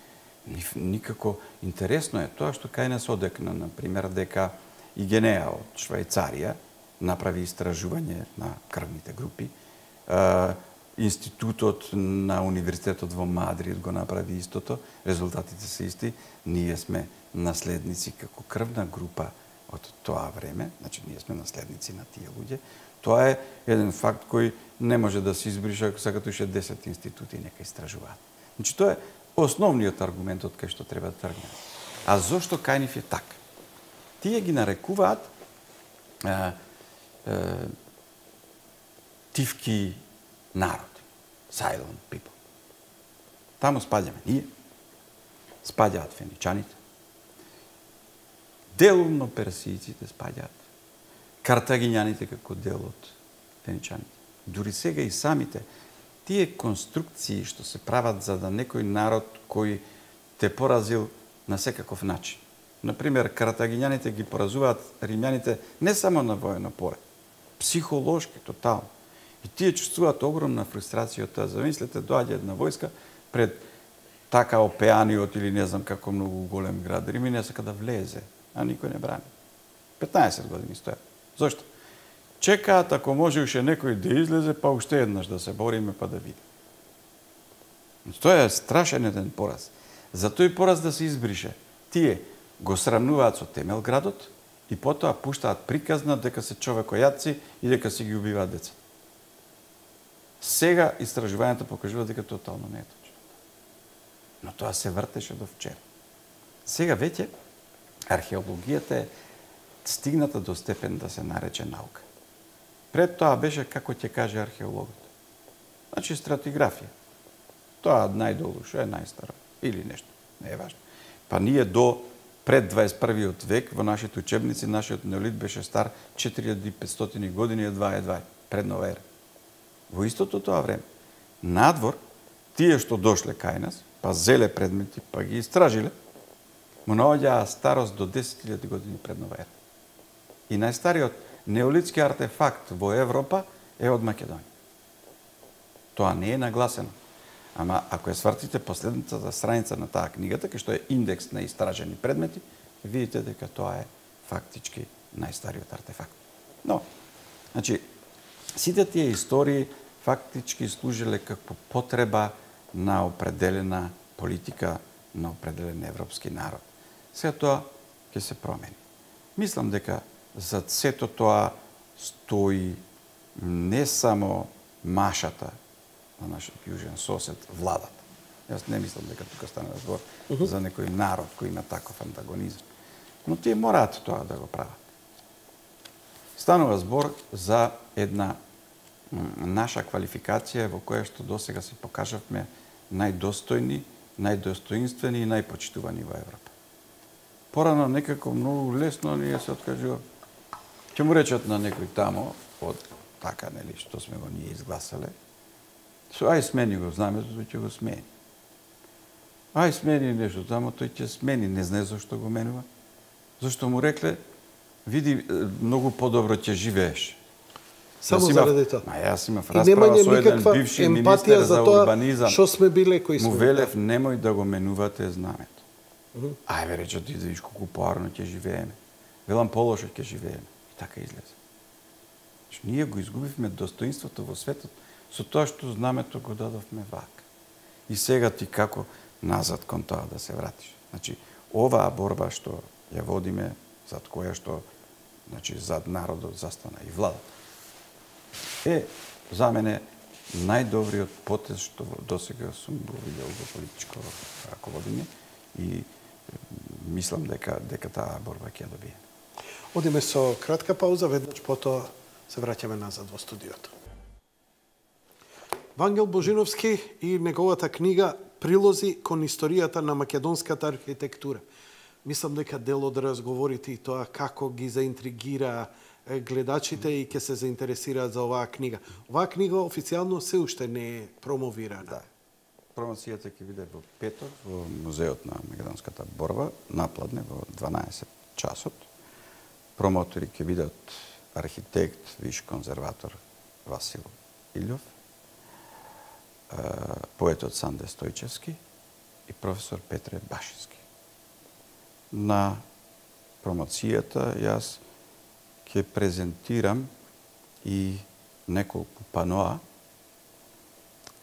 Speaker 2: Никако интересно е тоа што кај нас одекна, на пример, дека Игенеа од Швајцарија направи истражување на крвните групи. Институтот на Универзитетот во Мадрид го направи истото, резултатите се исти. Ние сме наследници како крвна група од тоа време, значи ние сме наследници на тие луѓе. Тоа е еден факт кој не може да се избрише ако сакат уште 10 институти нека истражуваат. Значи тоа е основниот аргумент од кај што треба да тргнеме. А зошто кај нив е така? Тие ги нарекуваат тивки народи, silent people. Таму спаѓаме ние, спаѓаат феничаните, делумно персијците спаѓаат, картагињаните како дел од феничаните. Дури сега и самите тие конструкции што се прават за да некој народ кој те поразил на секаков начин. Например, картагињаните ги поразуваат римјаните не само на воено поле, психолошки, тотално. И тие чувствуваат огромна фрустрација од тоа. Замислете, доаѓа една војска пред така опеаниот или не знам како многу голем град Рим и не сака да влезе, а никој не брани. 15 години стојат. Зошто? Чекаат ако може уште некој да излезе, па уште еднаш да се бориме па да види. Тоа е страшен еден пораз. За тој пораз да се избрише, тие го срамнуваат со темел градот и потоа пуштаат приказна дека се човекојаци и дека си ги убиваат деца. Сега истражувањето покажува дека тотално не е точно. Но тоа се вртеше до вчера. Сега веќе археологијата е стигната до степен да се нарече наука. Пред тоа беше, како ќе каже археологот. Значи стратиграфија. Тоа најдолу, што е најстаро. Или нешто, не е важно. Па ние до пред 21. век во нашите учебници, нашиот неолит беше стар 4500 години едва, пред нова ера. Во истото тоа време, надвор, тие што дошле кај нас, па зеле предмети, па ги истражиле, му наоѓаа старост до 10.000 години пред нова ера. И најстариот неолитски артефакт во Европа е од Македонија. Тоа не е нагласено. Ама ако ја свртите последната страница на таа книгата, кај што е индекс на истражени предмети, видите дека тоа е фактички најстариот артефакт. Но, значи, сите тие истории фактички служиле како потреба на определена политика на определен европски народ. Сега тоа ќе се промени. Мислам дека за сето тоа стои не само машата на нашиот јужен сосед, владата. Јас не мислам дека тука стане збор за некој народ кој има таков антагонизм. Но тие мораат тоа да го прават. Станува збор за една наша квалификација во која што досега се покажавме најдостојни, најдостоинствени и најпочитувани во Европа. Порано некако многу лесно ние се откажува. Ќе му речат на некој тамо, од така, нели, што сме го ние изгласале, ај смени го знамето, тој ќе го смени. Ај смени нешто тамо, тој ќе смени, не знае зашто го менува. Зашто му рекле, види, многу подобро ќе живееш.
Speaker 1: Само заради тоа.
Speaker 2: Јас имав расправа со еден бивши министер за урбанизам.
Speaker 1: Што сме биле кои сме.
Speaker 2: Му велев, немој да го менувате знамето. Ај бе, рече, ти да видиш колку поарно ќе живееме. Велам, полошо ќе живееме. И така излезе. Ние го изгубивме достоинството во светот со тоа што знамето го дадовме вака. И сега ти како назад кон тоа да се вратиш. Значи, оваа борба што ја водиме, зад која што, значи, зад народот застана и владата, е за мене најдобриот потез што досега сум го видел во политичко раководење и мислам дека таа борба ќе ја добие.
Speaker 1: Одиме со кратка пауза, веднаш потоа се враќаме назад во студиото. Вангел Божиновски и неговата книга Прилози кон историјата на македонската архитектура. Мислам дека дел од разговорите и тоа како ги заинтригира гледачите и ќе се заинтересираат за оваа книга. Оваа книга официјално се уште не е промовирана.
Speaker 2: Да. Промоцијата ќе биде во петок во Музеот на македонската борба, напладне во 12 часот. Промотори ќе бидат архитект, виш конзерватор Васил Илјов, поетот Санде Стојчевски и професор Петре Башински. На промоцијата јас ќе презентирам и неколку паноа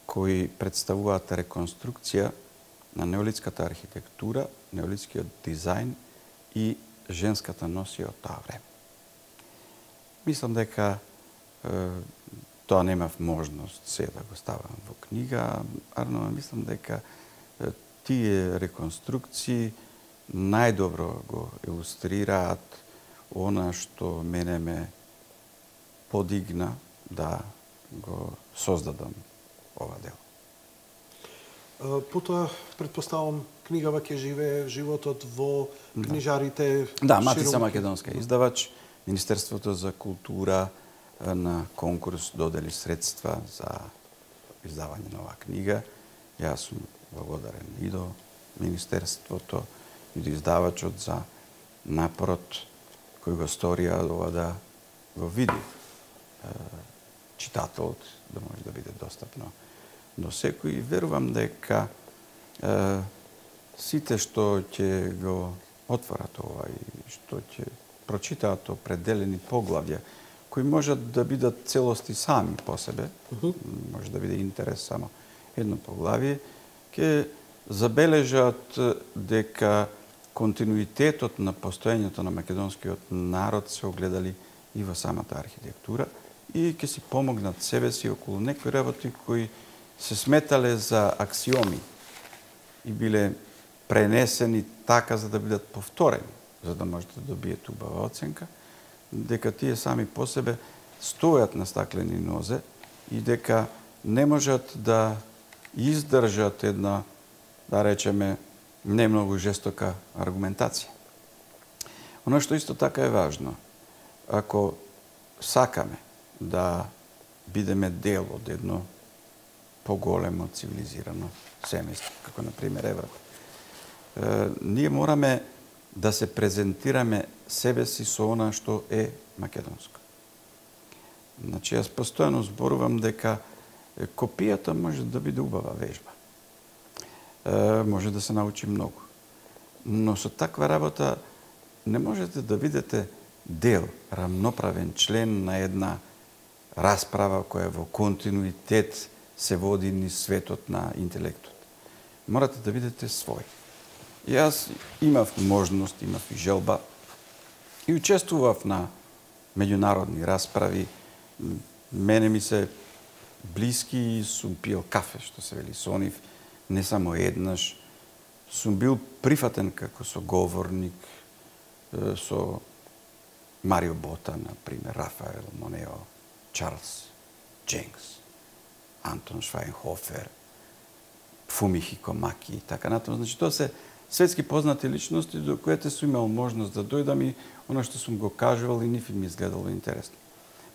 Speaker 2: кои представуваат реконструкција на неолитската архитектура, неолитскиот дизајн и женската носија од тоа време. Мислам дека тоа немав можност се да го ставам во книга, но мислам дека тие реконструкции најдобро го илустрираат она што мене ме подигна да го создадам ова дело.
Speaker 1: Потоа, предпоставам, книгава ќе живее животот во книжарите.
Speaker 2: Да, Матица Македонска издавач, Министерството за култура на конкурс додели средства за издавање на оваа книга. Јас сум благодарен и до Министерството, и до издавачот за напорот кој го сторија ова да го види читателот, да може да биде достапно до секој. Верувам дека сите што ќе го отворат ова и што ќе прочитаат определени поглавја, кои можат да бидат целости сами по себе, може да биде интерес само едно поглавие, ќе забележат дека континуитетот на постоењето на македонскиот народ се огледали и во самата архитектура и ќе си помогнат себе си околу некои работи кои се сметале за аксиоми и биле пренесени така за да бидат повторени, за да можете да добиете убава оценка, дека тие сами по себе стојат на стаклени нозе и дека не можат да издржат една, да речеме, не многу жестока аргументација. Оно што исто така е важно, ако сакаме да бидеме дел од едно поголемо цивилизирано семејство, како на пример Европа, ние мораме да се презентираме себе си со она што е македонско. Значи, јас постојано зборувам дека копијата може да биде убава вежба. Може да се научи многу. Но со таква работа не можете да видите дел, рамноправен член на една расправа која во континуитет се води низ светот на интелектот. Морате да видите свој. Јас имав можност, имав и желба и учествував на меѓународни расправи мене ми се блиски и сум пиел кафе, што се вели со нив, не само еднаш. Сум бил прифатен како соговорник со Марио Бота, например, Рафаел Монео, Чарлс Дженкс, Антон Швајнхофер, Фумихико Маки и така натаму. Значи, тоа се светски познати личности до коите сум имал можност да дојдам и оно што сум го кажувал и нив им изгледало интересно.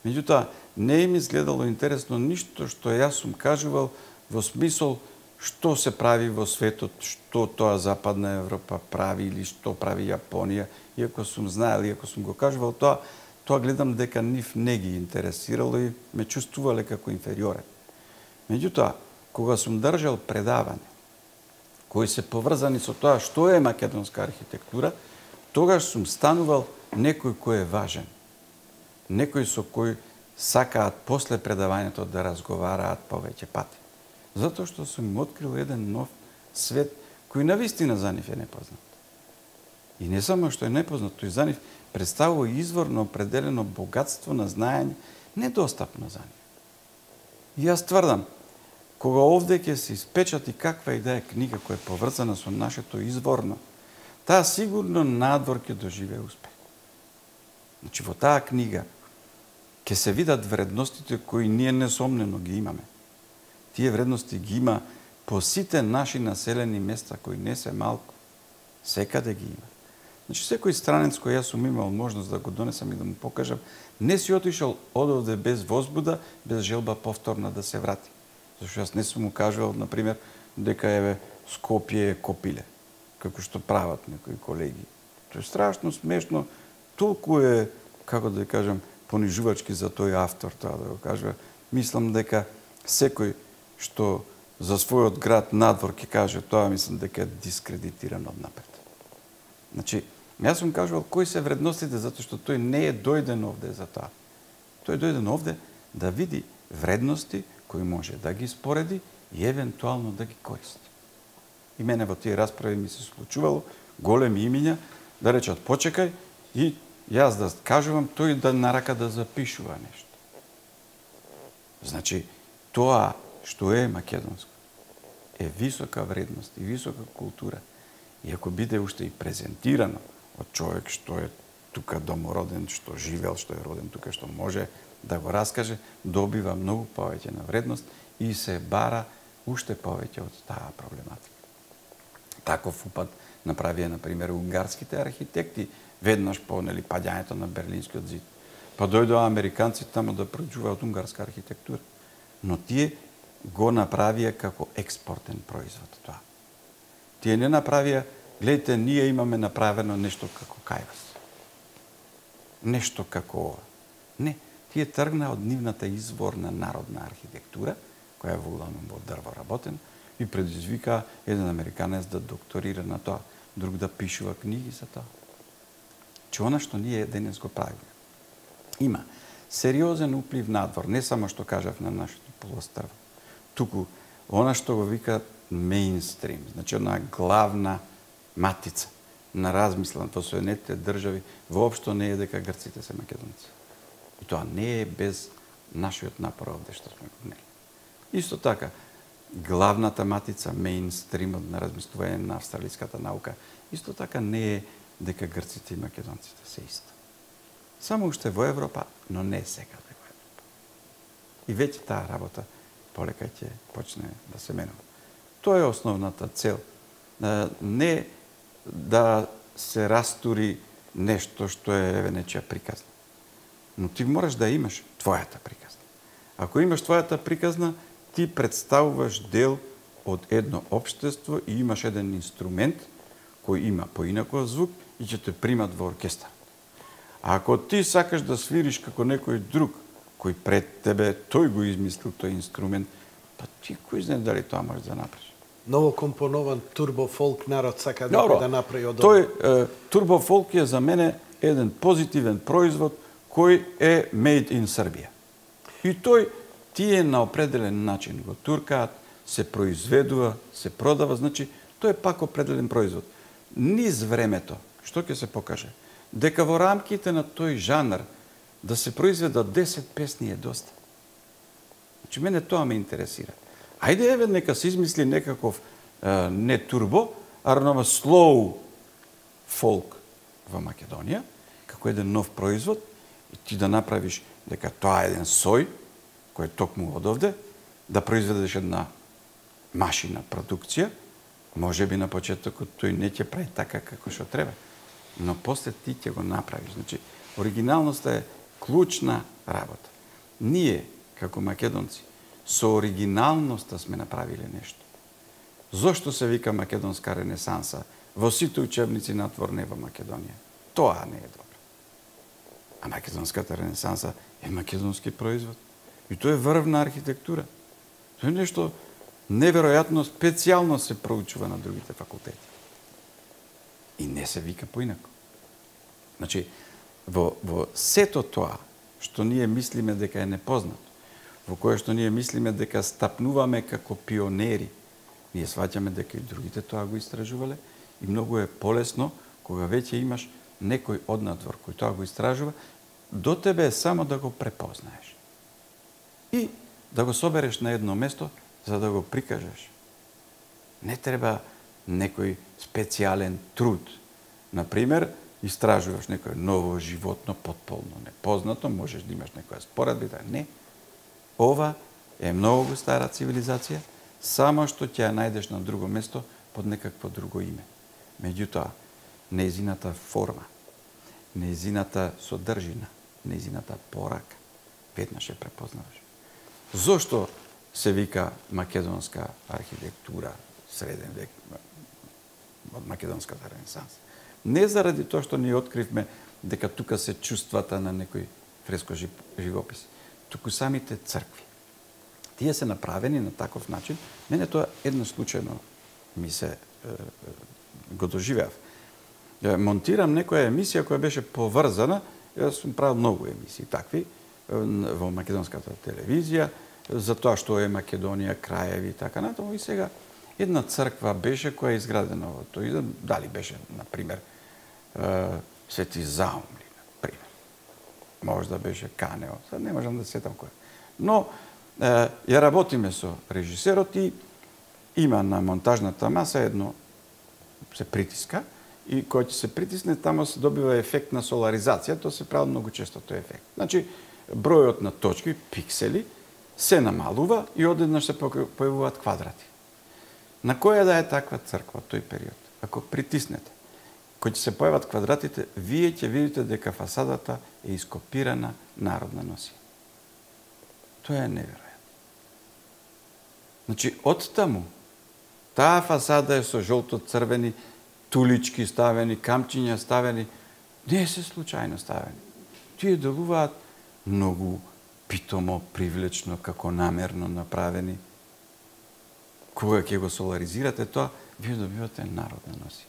Speaker 2: Меѓутоа, не им изгледало интересно ништо што јас сум кажувал во смисол што се прави во светот, што тоа Западна Европа прави или што прави Јапонија. Иако сум знаел, иако сум го кажувал тоа гледам дека нив не ги интересирало и ме чувствувале како инфериорен. Меѓутоа, кога сум држал предавање кои се поврзани со тоа што е македонска архитектура, тогаш сум станувал некој кој е важен. Некој со кој сакаат после предавањето да разговараат повеќе пати. Затоа што сум им открил еден нов свет кој навистина за нив е непознат. И не само што е непознат, тој за нив представува извор на определено богатство на знаење, недостапно за нив. И јас тврдам, кога овде ќе се испечати каква и да е книга која е поврзана со нашето изворно, таа сигурно надвор ќе доживее успех. Значи, во таа книга ќе се видат вредностите кои ние несомнено ги имаме. Тие вредности ги има по сите наши населени места, кои не се малку. Секаде ги има. Значи, секој странец кој јас сум имал можност да го донесам и да му покажам, не си отишол одовде без возбуда, без желба повторно да се врати. Зашто јас не сум му кажувал, например, дека еве Скопје е Копиле, како што прават некои колеги. Тоа е страшно смешно, толку е, како да кажам, понижувачки за тој автор, тоа да го кажува. Мислам дека секој што за својот град надвор ќе каже тоа, мислам дека е дискредитиран однапред. Значи, јас сум кажувал кои се вредностите, затоа што тој не е дојден овде за тоа. Тој е дојден овде да види вредности кои може да ги спореди и евентуално да ги користи. И мене во тие расправи ми се случувало големи имиња да речат почекај и јас да кажувам, тој да нарака да запишува нешто. Значи, тоа што е македонско е висока вредност и висока култура. И ако биде уште и презентирано од човек што е тука домороден, што живел, што е роден тука, што може да го раскаже, добива многу повеќе на вредност и се бара уште повеќе од таа проблематика. Таков упад направија, например, унгарските архитекти веднаш по паѓањето на Берлинскиот зид. Па дојдоа американци тамо да проучуваат унгарска архитектура. Но тие го направија како експортен производ тоа. Тие не направија, гледайте, ние имаме направено нешто како кај вас. Нешто како ова. Не, тие тргна од нивната изворна народна архитектура, која е во главном во дрво работен, и предизвика еден американец да докторира на тоа, друг да пишува книги за тоа. Че она што ние денес го правиме. Има сериозен уплив надвор, не само што кажав на нашето полуострво, туку она што го вика меинстрим, значи она главна матица на размислен во Соединетите држави, воопшто не е дека грците се македонци. И тоа не е без нашиот напор овде што сме го внели. Исто така, главната матица, меинстримот на размислување на австралиската наука, исто така не е дека грците и македонците се исто. Само уште во Европа, но не секаде во Европа. И веќе таа работа полека ќе почне да се менува. Тоа е основната цел. Не да се растури нешто што е нечија приказна. Но ти мораш да имаш твојата приказна. Ако имаш твојата приказна, ти представуваш дел од едно општество и имаш еден инструмент кој има поинаков звук и ќе те примат во оркестар. А ако ти сакаш да свириш како некој друг, кој пред тебе, тој го измислил тој инструмент, па ти кој знае дали тоа можеш да направиш?
Speaker 1: Ново компонован турбофолк народ сака да направи од
Speaker 2: тој турбофолк е за мене еден позитивен производ кој е made in Serbia. И тој тие на определен начин го туркаат, се произведува, се продава, значи тој е пак определен производ. Низ времето, што ќе се покаже? Дека во рамките на тој жанр да се произведат 10 песни е доста. Значи, мене тоа ме интересира. Ајде, еве, нека се измисли некаков не турбо, арно слоу фолк во Македонија, како еден нов производ, и ти да направиш дека тоа е еден сој, кој е токму од овде, да произведеш една машина продукција, може би на почетокот тој не ќе прави така како што треба, но после ти ќе го направиш. Значи, оригиналноста е клучна работа. Ние, како македонци, со оригиналноста сме направиле нешто. Зошто се вика македонска ренесанса во сите учебници натворне во Македонија? Тоа не е добро. А македонската ренесанса е македонски производ. И тоа е врвна архитектура. Тоа е нешто неверојатно специјално се проучува на другите факултети. И не се вика поинако. Значи, во сето тоа што ние мислиме дека е непознато, во кое што ние мислиме дека стапнуваме како пионери, ние сваќаме дека и другите тоа го истражувале и многу е полесно кога веќе имаш некој однадвор кој тоа го истражува, до тебе е само да го препознаеш. И да го собереш на едно место за да го прикажеш. Не треба некој специјален труд. Например, истражуваш некој ново животно потполно непознато, можеш да имаш некоја споредба, не. Ова е многу стара цивилизација, само што ќе ја најдеш на друго место под некакво друго име. Меѓутоа, нејзината форма, нејзината содржина, нејзината порака, веднаш ја препознаваш. Зошто се вика македонска архитектура среден век, од македонската ренесанса? Не заради тоа што ние откривме дека тука се чувствата на некој фреско живопис, туку самите цркви. Тие се направени на таков начин. Мене тоа едно случајно ми се го доживеав. Монтирам некоја емисија која беше поврзана, јас сум правил многу емисии такви во македонската телевизија, за тоа што е Македонија, краеви и така натаму. И сега една црква беше која е изградена во тој, дали беше, например, Свети Заумли, например. Може да беше Канео, sad не можам да сетам кој. Но ја работиме со режисерот и има на монтажната маса едно се притиска и кој ќе се притисне, тамо се добива ефект на соларизација, тоа се прави многу често тој ефект. Значи, бројот на точки, пиксели, се намалува и одеднаш се појавуваат квадрати. На која да е таква црква тој период? Ако притиснете, кој ќе се појават квадратите, вие ќе видите дека фасадата е ископирана народна носија. Тоа е неверојатно. Значи, од таму, таа фасада е со жолто-црвени тулички ставени, камчиња ставени, не се случајно ставени. Тие делуваат многу питомо, привлечно, како намерно направени. Кога ќе го соларизирате тоа, вие добивате народна носија.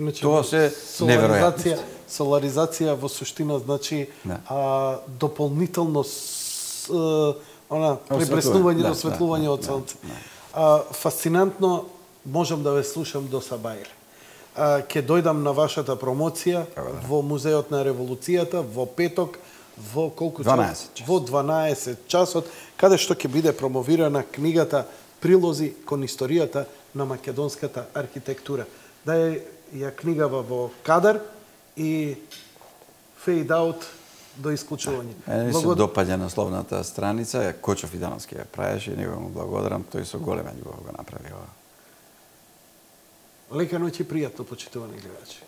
Speaker 1: Иначе,
Speaker 2: тоа се неверојатно.
Speaker 1: Соларизација во суштина значи дополнително пребреснување, осветлување од сонце. Фасцинантно, можам да ве слушам до сабајле. Ќе дојдам на вашата промоција во Музеот на револуцијата во петок во колку
Speaker 2: 12 часот.
Speaker 1: Во 12 часот, каде што ќе биде промовирана книгата Прилози кон историјата на македонската архитектура. Да ја книгава во кадар и фейд аут до исклучување.
Speaker 2: Ми се допаѓа насловната страница, Кочов и Дановски ја правеше и него му благодарам, тој со голема љубов го направи ова.
Speaker 1: Лека ноќ и пријатно, почитувани гледачи.